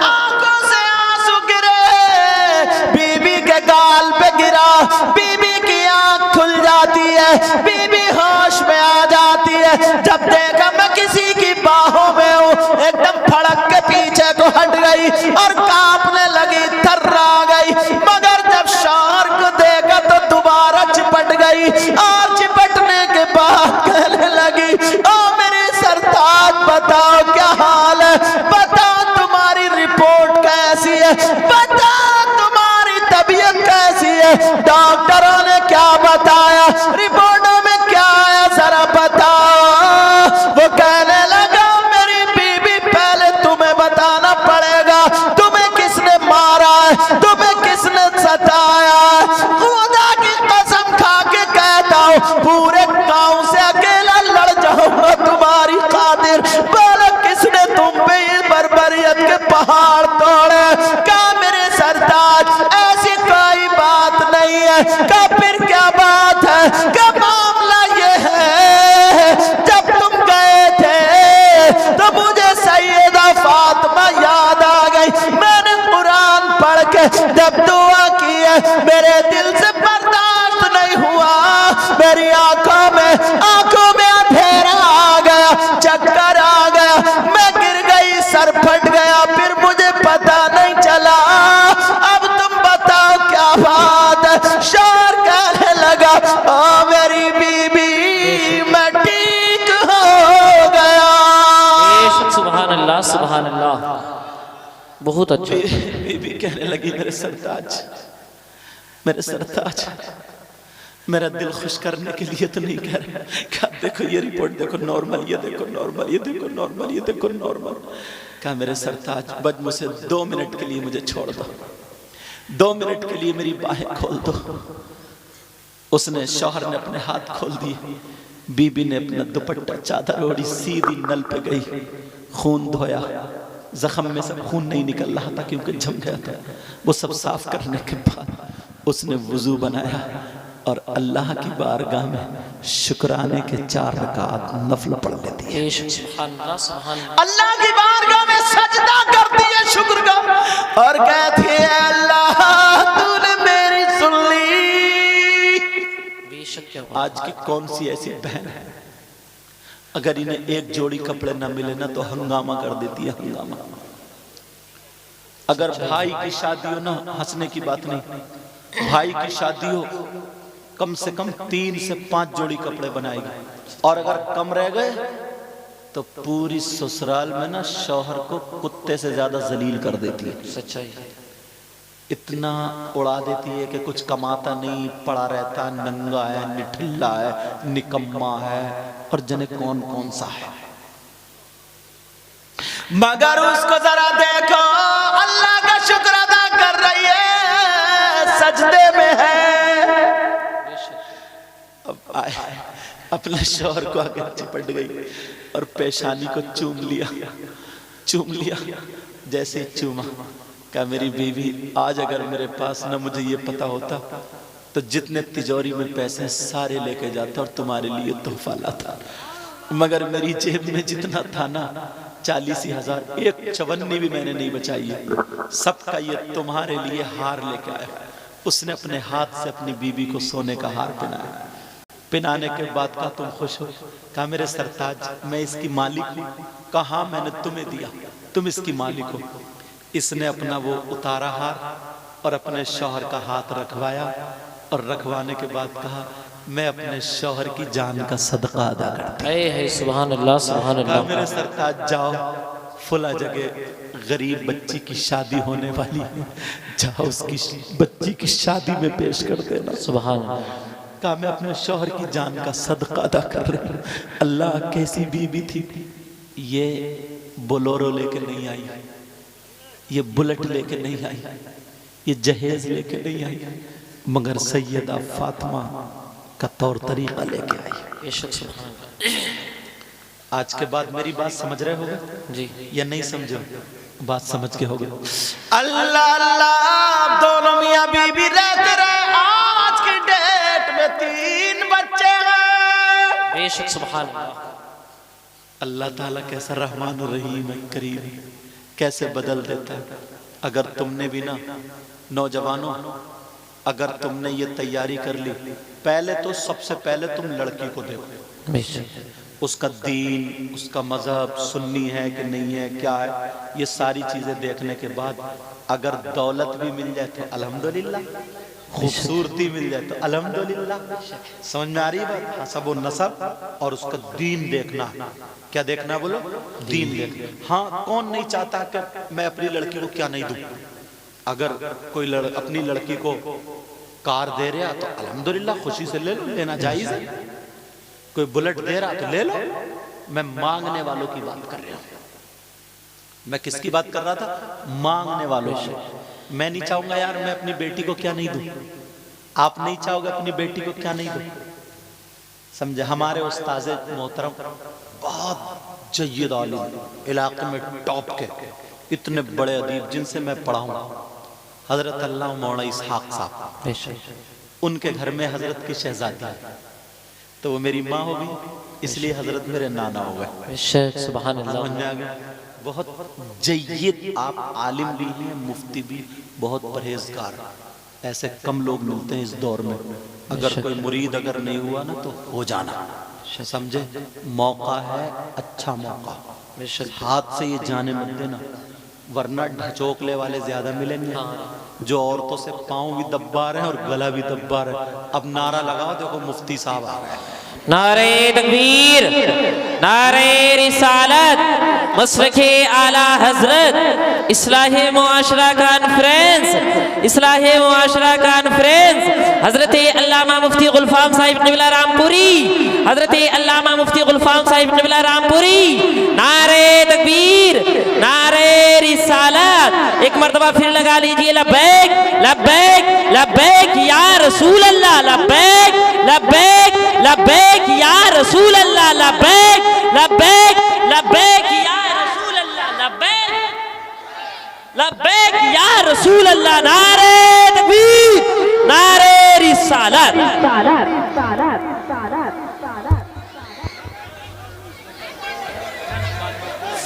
आंखों से आंसू गिरे, बीबी के गाल पे गिरा, बीबी की आंख खुल जाती है, बीबी होश में आ जाती है। जब देखा मैं किसी की बाहों में हूं, एकदम फड़क के पीछे को हट गई और कांपने लगी, थर्रा गई। मगर जब शौहर को देखा तो दोबारा चिपट गई और चिपटने के बाद कहने लगी, ओ मेरे सरताज बताओ क्या हाल है, बताओ तुम्हारी रिपोर्ट कैसी है, बताओ तुम्हारी तबीयत कैसी है, डॉक्टरों ने क्या बताया, रिपोर्टों में क्या आया, जरा बताओ। वो कहने लगा, मेरी बीबी पहले तुम्हें बताना पड़ेगा, तुम्हें किसने मारा है, तुम्हें किसने सताया है। खुदा की कसम खा के कहता हूं, पूरे गांव से अकेला लड़ जाऊंगा तुम्हारी खातिर। बोलो किसने तुम पे ये बर्बरियत के पहाड़ तोड़े? क्या मेरे सरताज ऐसी कोई बात नहीं है? क्या फिर क्या बात है? क्या मामला ये है, जब तुम गए थे तो मुझे सैयदा फातिमा याद आ गई। मैंने कुरान पढ़ के जब दुआ की है, मेरे दिल से बर्दाश्त नहीं हुआ, मेरी आंखों में अंधेरा आ गया, चक्कर आ गया, मैं गिर गई, सर फट गया, फिर मुझे पता नहीं चला। अब तुम बताओ क्या बात है? शौहर कहने लगा, ओ मेरी बीबी मैं ठीक हो गया। सुभान अल्लाह, सुभान अल्लाह, बहुत अच्छा। बीबी कहने लगी, मेरे सरताज, मेरा दिल खुश करने के लिए तो नहीं कह रहा, क्या देखो ये रिपोर्ट देखो नॉर्मल, ये देखो नॉर्मल, ये देखो नॉर्मल, ये देखो नॉर्मल। क्या मेरे सरताज, बस मुझे 2 मिनट के लिए मुझे छोड़ दो, 2 मिनट के लिए मेरी बाहें खोल दो। उसने, शौहर ने अपने हाथ खोल दिए, बीबी ने अपना दुपट्टा चादर ओढ़ी, सीधी नल पे गई, खून धोया, जख्म में से खून नहीं निकल रहा था क्योंकि जम गया था। वो सब साफ करने के बाद उसने वुजू बनाया और अल्लाह की बारगाह में शुक्राने के 4 रकात नफल पढ़ लेती है। अल्लाह की बारगाह में सजदा करती है, शुक्र का, और कहती है, अल्लाह तूने मेरी सुन ली। बेशक आज की कौन सी ऐसी बहन है, अगर इन्हें एक जोड़ी कपड़े ना मिले ना तो हंगामा कर देती है, हंगामा। अगर भाई की शादी हो ना, हंसने की बात नहीं, भाई की शादी हो, कम से कम 3 से 5 जोड़ी कपड़े बनाएगी, और अगर कम रह गए तो पूरी ससुराल में ना शौहर को कुत्ते से ज्यादा जलील कर देती है। सच्चाई, इतना उड़ा देती है कि कुछ कमाता नहीं, पड़ा रहता, नंगा है, निठल्ला है, निकम्मा है, और जने कौन कौन सा है। मगर उसको जरा देखो, अल्लाह का शुक्र अदा कर रही है, सजदे में है। अब आए, अपने शौहर को आगे चिपट गई और पेशानी को चूम लिया। जैसे चूमा, क्या मेरी बीवी, आज अगर मेरे पास न मुझे ये पता होता तो जितने तिजोरी में पैसे सारे लेके जाता और तुम्हारे लिए तोहफा लाता, मगर मेरी जेब में जितना था ना 40,000, एक चवन्नी भी मैंने नहीं बचाई है, सबका ये तुम्हारे लिए हार लेके आया। उसने अपने हाथ से अपनी बीवी को सोने का हार पहनाया। पहनाने के बाद कहा, तुम खुश हो? कहा, मेरे सरताज, मैं इसकी मालिक हूँ। कहा, मैंने तुम्हें दिया, तुम इसकी मालिक हो। इसने अपना वो उतारा हार और अपने शौहर का हाथ रखवाया, और रखवाने के बाद कहा, मैं अपने शौहर की जान का सदका अदा करती हूं। सुभान अल्लाह, सुभान अल्लाह। मेरे सरताज जाओ, फुला जगह गरीब बच्ची की शादी होने वाली है, जाओ उसकी बच्ची की शादी में पेश कर देना। सुभान अल्लाह। कहा मैं अपने शौहर की जान का सदका अदा कर रही हूँ। अल्लाह कैसी बीवी थी, ये बोलोरो लेके नहीं आई, ये बुलेट लेके नहीं आई, ये जहेज लेके नहीं आई, मगर सैयदा फातिमा का तौर तरीका लेके आई। आज के बाद मेरी बात समझ रहे होगे जी या नहीं समझो? बात समझ के होगे। अल्लाह अल्लाह, दोनों मियाँ बीवी रहते रहे, आज की डेट में 3 बच्चे हैं। बेशक सुभान अल्लाह। अल्लाह ताला कैसा रहमान रहीम करीम, कैसे बदल देता है। अगर तुमने भी ना, नौजवानों, अगर तुमने ये तैयारी कर ली, पहले तो सबसे पहले तुम लड़की को देखो, बेशक उसका दीन, उसका मजहब, सुन्नी है कि नहीं है, क्या है, ये सारी चीजें देखने के बाद अगर दौलत भी मिल जाए तो अल्हम्दुलिल्लाह, खूबसूरती मिल जाए तो अल्हम्दुलिल्लाह। समझ में आ रही बात? हसब व नसब और उसका दीन देखना। क्या देखना बोलो? दीन देखना। हाँ, कौन नहीं चाहता कि मैं अपनी लड़की को क्या नहीं दूं? अगर कोई अपनी लड़की को कार दे रहा तो अल्हम्दुलिल्लाह खुशी से ले लो, लेना जायज है। कोई बुलेट दे रहा तो ले लो। मैं मांगने वालों की बात कर रहा हूं। मैं किसकी बात कर रहा था? मांगने वालों से। मैं नहीं चाहूंगा यार मैं अपनी बेटी को क्या नहीं दूं, आप नहीं चाहोगे अपनी बेटी को क्या नहीं दूं। समझे? हमारे उस्ताद मोहतरम बहुत जय्यद आलिम, इलाके में टॉप के इतने बड़े अदीब जिनसे मैं पढ़ा हूं, हजरत अल्लाह मौला इसहाक साहब, उनके घर में हजरत की शहजादी है, तो वो मेरी माँ होगी, इसलिए हजरत मेरे नाना हो गए। सुभान अल्लाह। बहुत जय्यद आप आलिम भी हैं, मुफ्ती भी, बहुत परहेजगार। ऐसे कम लोग मिलते हैं इस दौर में। अगर कोई मुरीद अगर नहीं हुआ ना तो हो जाना, समझे? मौका है, अच्छा मौका, हाथ से ये जाने मत देना, वरना ढचोकले वाले ज्यादा मिलेंगे, जो औरतों से पाँव भी दब्बा रहे हैं और गला भी दब्बा रहे हैं। अब नारा लगाओ, देखो मुफ्ती साहब आ गए। नारे तकबीर, नारे रिसालत, मसलके आला हजरत, इस्लाहे मुआशरा कॉन्फ्रेंस, इस्लाहे मुआशरा कॉन्फ्रेंस, हजरत अल्लामा मुफ्ती गुलफाम साहिब क़िबला रामपुरी, हजरत अल्लामा मुफ्ती गुलफाम साहिब क़िबला रामपुरी। नारे तकबीर, नारे रिसालत। एक मर्तबा फिर लगा लीजिए, लब्बैक लब्बैक लब्बैक या रसूल अल्लाह, लब्बैक लब्बैक लब्बैक या रसूल अल्लाह, लब्बैक लब्बैक लब्बैक या रसूल अल्लाह, लब्बैक लब्बैक या रसूल अल्लाह। नारे तकबीर, नारे रिसालत।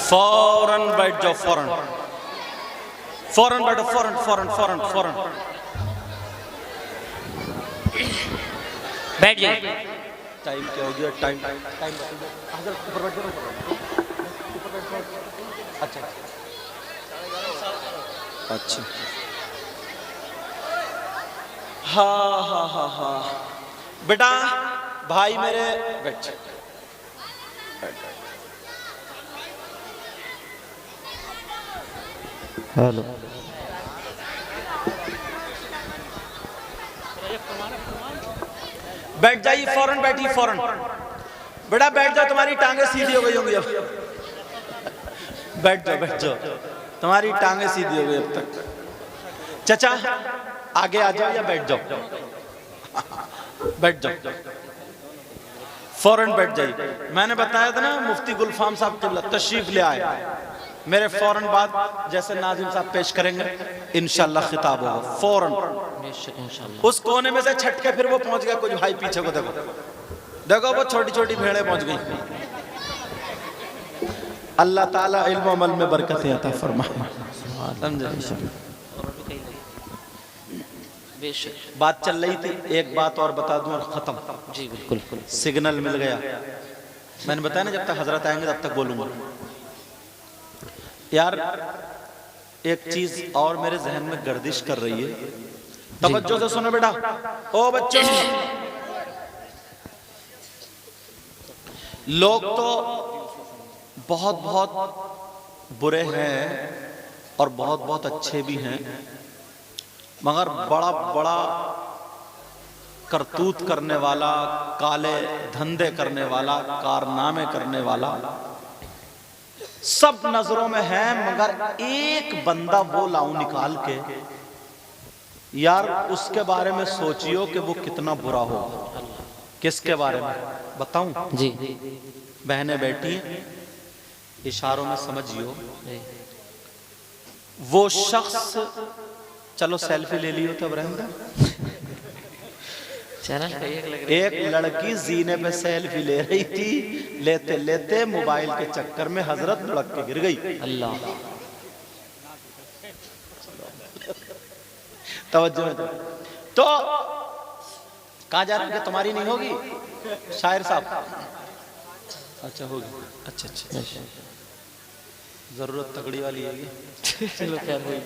फौरन बैठ जाओ, फौरन फौरन बैठो, फौरन फौरन फौरन फौरन बैठ जाइए। टाइम क्या हो गया? टाइम टाइम ऊपर बैठ जाओ। अच्छा अच्छा, हाँ हाँ हाँ हाँ बेटा, भाई मेरे बैठ। हेलो, बैठ जाइए, फौरन बैठिए, फौरन बेटा बैठ जाओ, तुम्हारी टांगे सीधी हो गई होंगी अब। बैठ जाओ बैठ जाओ, तुम्हारी टांगे सीधी हो गई अब तक। चाचा आगे आ जाओ या बैठ जाओ, बैठ जाओ, फौरन बैठ जाइए। मैंने बताया था ना मुफ्ती गुलफाम साहब क़िबला तशरीफ ले आए, मेरे फौरन बाद जैसे नाज़िम साहब पेश करेंगे इंशाअल्लाह खिताब होगा फौरन। उस कोने में से छटके फिर वो पहुंच गया, कुछ भाई पीछे को देखो, देखो वो छोटी छोटी भेड़ें पहुंच गई। अल्लाह ताला इल्म अमल में बरकतें अता फरमाए, समझे? बात चल रही थी, एक बात और बता दूं और खत्म। जी बिल्कुल। सिग्नल मिल गया, मैंने बताया ना जब तक हजरत आएंगे तब तक बोलूंगा। यार एक चीज और मेरे जहन में गर्दिश कर रही है, तवज्जो से सुनो बेटा, ओ बच्चों, लोग तो बहुत बहुत बुरे हैं और बहुत बहुत अच्छे भी हैं, मगर बड़ा बड़ा करतूत करने वाला, काले धंधे करने वाला, कारनामे करने वाला सब नजरों में है, मगर एक बंदा वो लाऊं निकाल के, यार उसके बारे में सोचियो कि वो कितना बुरा होगा। किसके बारे में बताऊं? जी बहनें बैठी हैं, इशारों में समझियो। वो शख्स, चलो सेल्फी ले लियो तब रहेंगे। चैनल एक लड़की जीने पे सेल्फी ले रही थी, लेते लेते मोबाइल के चक्कर में हजरत लड़क के गिर गई। अल्लाह, तवज्जो है। तो कहाँ जा रहे हैं? तुम्हारी नहीं होगी शायर साहब? अच्छा होगी। अच्छा अच्छा, जरूरत तगड़ी वाली है। चलो खैर होगी।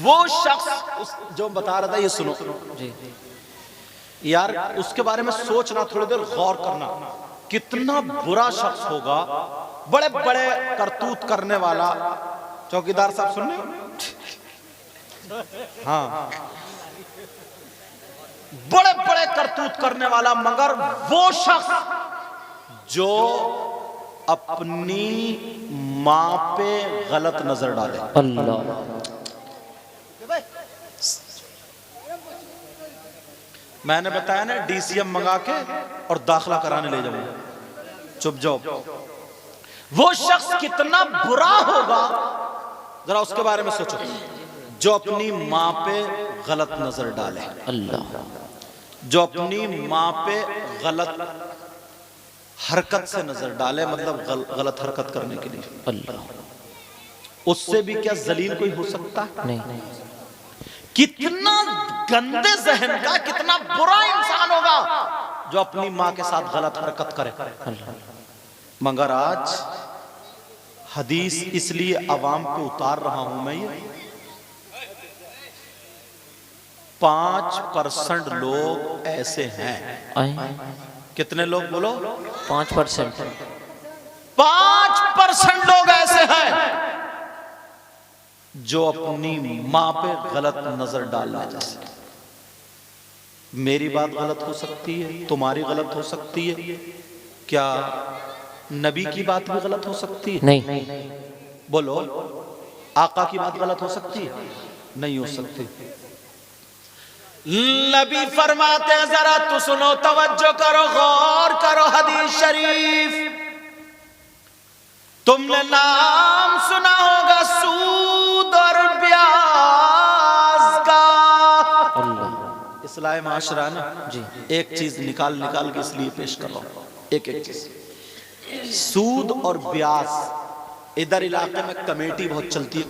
वो शख्स जो बता रहा था, ये सुनो जी यार, उसके बारे में सोचना, थोड़ी देर गौर करना, कितना बुरा शख्स होगा, बड़े बड़े करतूत करने वाला। चौकीदार साहब सुन रहे हो? हाँ, बड़े बड़े करतूत करने वाला, मगर वो शख्स जो अपनी मां पे गलत नजर डाले। अल्लाह, मैंने बताया ना, डीसीएम मंगा के और दाखला कराने ले जाऊंगा। चुप जाओ। वो शख्स कितना बुरा होगा, जरा उसके बारे में सोचो, जो अपनी मां पे गलत नजर डाले। अल्लाह, जो अपनी मां पे गलत हरकत से नजर डाले, मतलब गलत हरकत करने के लिए। अल्लाह, उससे भी क्या जलील कोई हो सकता है? नहीं। कितना गंदे जहन का, कितना बुरा इंसान होगा जो अपनी मां के साथ गलत हरकत करे। मगर आज हदीस इसलिए अवाम पे उतार रहा हूं मैं, ये 5% लोग ऐसे हैं। कितने लोग बोलो? 5%। 5% लोग ऐसे हैं जो अपनी मां पे गलत नजर डालने जैसे। मेरी बात गलत हो सकती है, तुम्हारी गलत हो सकती है, क्या नबी की बात भी गलत हो सकती है? नहीं। बोलो, आका की बात गलत हो सकती है? नहीं हो सकती। नबी फरमाते हैं, जरा तो सुनो, तवज्जो करो, गौर करो हदीस शरीफ। तुमने नाम सुना होगा सूद और ब्याज का। अल्लाह, इस्लाह माशरा ना जी। एक चीज निकाल के इसलिए पेश कर रहा हूं, एक चीज। सूद और ब्याज, इधर इलाके में कमेटी बहुत चलती है।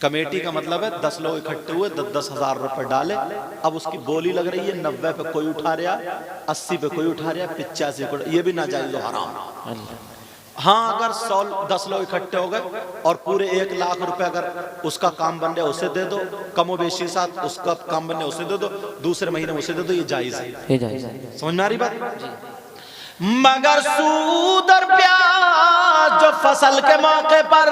कमेटी का मतलब है 10 लोग इकट्ठे हुए, 10-10 हजार रुपए डाले। अब उसकी बोली लग रही है 90 पे कोई उठा रहा, 80 पे कोई उठा रहा, 85 पे, ये भी नाजायज और हराम। हाँ, अगर 10 लोग इकट्ठे हो गए और पूरे 1 लाख रुपए अगर उसका काम बन रहा है उसे दे दो, कमो बेशी साथ उसका काम बन रहा है उसे दे दो, दूसरे महीने उसे दे दो, ये जायज है। समझ में आ रही बात? मगर सूद और ब्याज जो फसल के मौके पर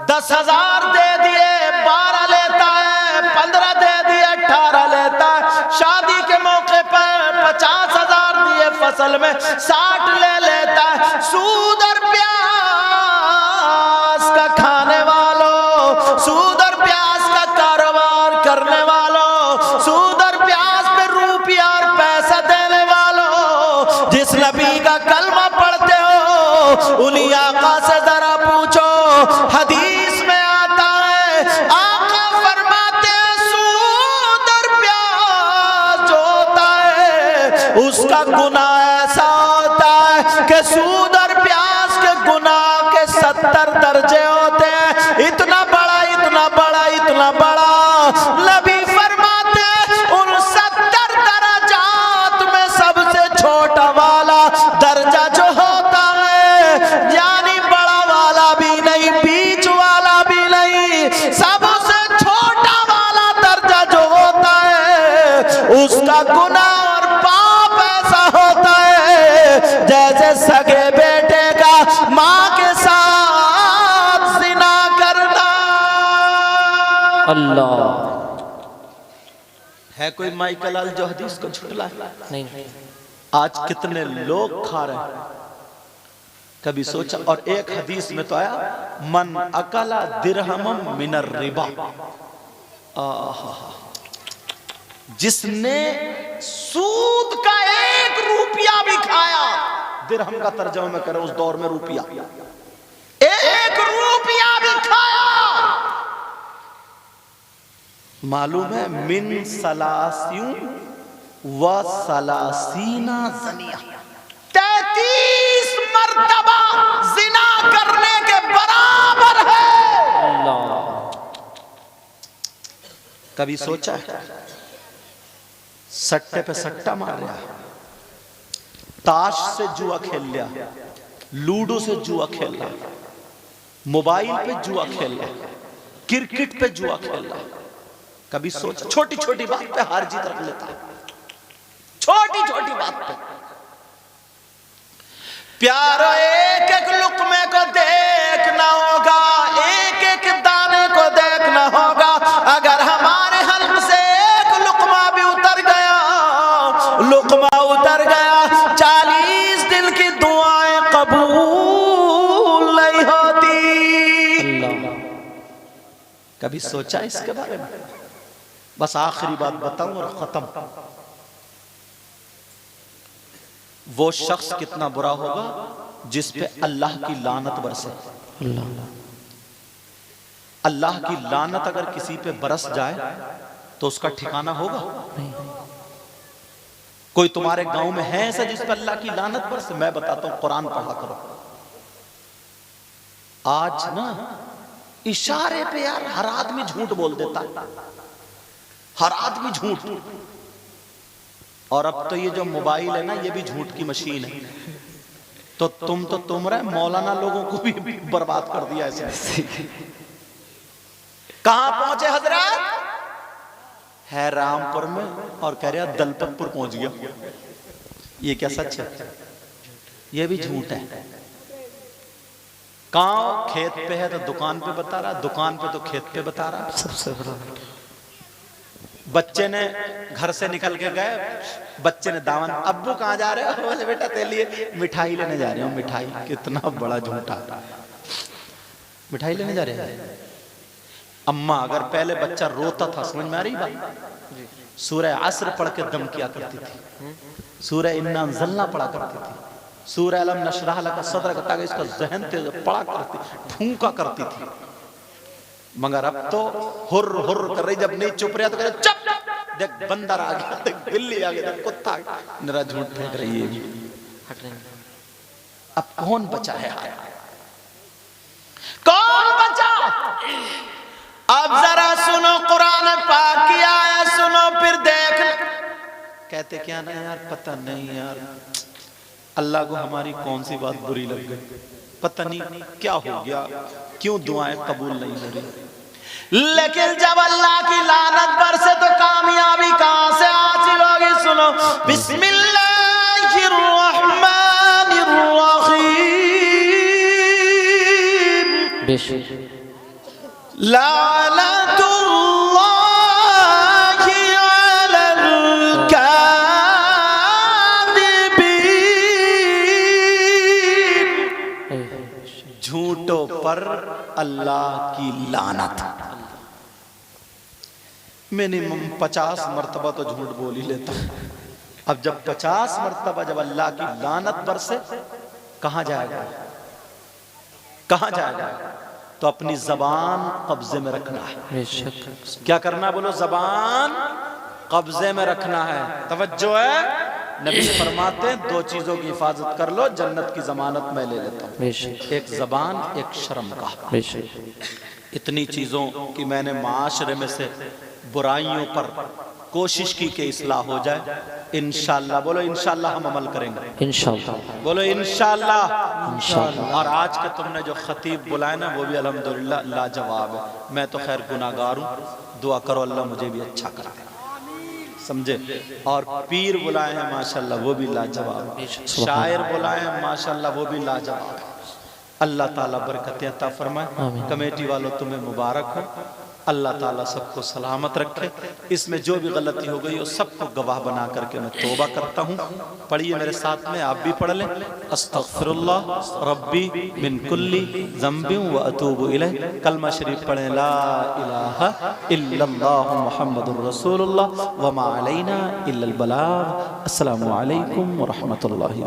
10,000 दे दिए, 12 लेता है, 15 दे दिए, 18 लेता है, शादी के मौके पर 50,000 दिए, फसल में 60 ले लेता है। सूद और ब्याज का खाने वालों, सूद और ब्याज का कारोबार करने वालों, सूद और ब्याज पे रुपया और पैसा देने वालों, जिस नबी का कलमा पढ़ते हो उन्हीं आका से जरा पूछो। हदीस में आता है, आका फरमाते हैं सूद और ब्याज जो होता है उसका गुनाह ऐसा होता है कि सूद और ब्याज के गुनाह के 70 दर्जे होते हैं। इतना बड़ा, इतना बड़ा, इतना बड़ा। नबी फरमाते हैं उन 70 दर्जात में सबसे छोटा वाला दर्जा जो होता है, यानी बड़ा वाला भी नहीं, बीच वाला भी नहीं, सबसे छोटा वाला दर्जा जो होता है उसका गुनाह और पाप ऐसा होता है जैसे सगे अल्लाह। है कोई माई कलाल जो हदीस को झुटला? नहीं। आज कितने लोग खा रहे हैं, कभी सोचा? और एक हदीस में तो आया मन अकला दिरहमम मिनर रिबा, जिसने सूद का 1 रुपया भी खाया, दिरहम का तर्जुमा में करें उस दौर में रुपया, 1 रुपया भी खाया, मालूम है मिन सलासियों व सलासीना ज़निया, 33 मर्तबा जिना करने के बराबर है। अल्लाह। कभी सोचा है? सट्टे पे सट्टा मार रहा, ताश से जुआ खेल लिया, लूडो से जुआ खेल रहा, मोबाइल पे जुआ खेल रहा, क्रिकेट पे जुआ खेल रहा। कभी सोचा? छोटी छोटी बात पे हार जीत रख लेता है, छोटी छोटी बात पे। प्यारो एक एक लुक्मे को देखना होगा, एक एक दाने को देखना होगा। अगर हमारे हल्क से एक लुक्मा भी उतर गया, लुक्मा उतर गया, 40 दिन की दुआएं कबूल नहीं होती। अल्लाह। कभी सोचा इसके बारे में? बस आखिरी बात बताऊं और खत्म। वो शख्स कितना बुरा होगा जिस पे अल्लाह की लानत बरसे। अल्लाह की लानत अगर किसी पे बरस जाए तो उसका ठिकाना होगा? कोई तुम्हारे गांव में है ऐसा जिस पे अल्लाह की लानत बरसे? मैं बताता हूं, कुरान पढ़ा करो। आज ना इशारे पे यार हर आदमी झूठ बोल देता, हर आदमी झूठ। और अब तो ये जो मोबाइल है ना, ये भी झूठ की मशीन है। तो तुम रहे मौलाना लोगों को भी बर्बाद कर दिया ऐसे। कहां पहुंचे हजरत? है रामपुर में और कह रहा दलपतपुर पहुंच गया। ये क्या सच है? ये भी झूठ है। कहां? खेत पे है तो दुकान पे बता रहा, दुकान पे तो खेत पे बता रहा। सबसे बड़ा बच्चे ने घर से निकल के गए, बच्चे ने दामन, अब्बू कहाँ जा रहे हो? बोले बेटा तेरे लिए मिठाई लेने जा रहे हो। मिठाई? कितना बड़ा झूठा, मिठाई लेने जा रहे हैं। अम्मा अगर पहले बच्चा रोता था, समझ में आ रही बात? सूरह असर पढ़ के दम किया करती थी, सूरह इन्ना अंज़लना पढ़ा करती थी, सूरह अलम नशरह लका सदरक, ताकि इसका ज़हन तेज पढ़ा करती, फूंका करती थी। मगर अब तो हुर्र हुर्र कर रही, जब नहीं चुप रहा तो कह चुप, देख बंदर आ गया, देख बिल्ली आ गया, देख कुत्ता आ गया। मेरा झूठ फेंक रही है। अब कौन बचा है? कौन बचा? अब जरा सुनो कुरान पाक की आयत सुनो, फिर देख। कहते क्या ना यार, पता नहीं यार अल्लाह को हमारी कौन सी बात बुरी लग गई, पता नहीं क्या हो गया, क्यों दुआएं कबूल नहीं हो रही। लेकिन जब अल्लाह की लानत बरसे तो कामयाबी कहां से हासिल होगी? सुनो, बिस्मिल्लाहिर्रहमानिर्रहीम, लानतुल्लाहि अलल काज़िबीन, झूठों पर अल्लाह की लानत। मिनिमम 50 मरतबा तो झूठ बोल ही लेता। अब जब 50 मरतबा जब अल्लाह की लानत बरसे, कहां जाएगा? कहां जाएगा? तो अपनी जबान कब्जे में रखना है। क्या करना? बोलो, जबान कब्जे में रखना है। तवज्जो है, नबी फरमाते हैं 2 चीजों की हिफाजत कर लो, जन्नत की जमानत मैं ले लेता हूं। एक जबान, एक शर्म का। इतनी चीजों की मैंने माशरे में से बुराइयों पर कोशिश की कि इस्लाह हो जाए। इंशाअल्लाह, बोलो इंशाअल्लाह हम अमल करेंगे। इंशाअल्लाह, बोलो इंशाअल्लाह। इंशाअल्लाह। और आज के तुमने जो खतीब बुलाए ना, वो भी अल्हम्दुलिल्लाह लाजवाब है। मैं तो खैर गुनाहगार हूँ, दुआ करो अल्लाह मुझे भी अच्छा कर दे, समझे। और पीर बुलाए हैं माशाअल्लाह, वो भी लाजवाब है। शायर बुलाए हैं माशाअल्लाह, वो भी लाजवाब है। अल्लाह ताला बरकतें अता फरमाए। कमेटी वालों तुम्हें मुबारक हो, अल्लाह ताला सबको सलामत रखे। इसमें जो भी गलती हो गई वो सबको गवाह बना करके मैं तौबा करता हूँ। पढ़िए मेरे साथ में, आप भी पढ़ लें। अस्तगफिरुल्लाह रब्बी मिन कुल्ली ज़ंबि व अतूबु इलैह। कलमा शरीफ पढ़ें, ला इलाहा इल्लल्लाह मुहम्मदुर रसूलुल्लाह व मा अलैना इल्लल बलाग। अस्सलामु अलैकुम व रहमतुल्लाहि।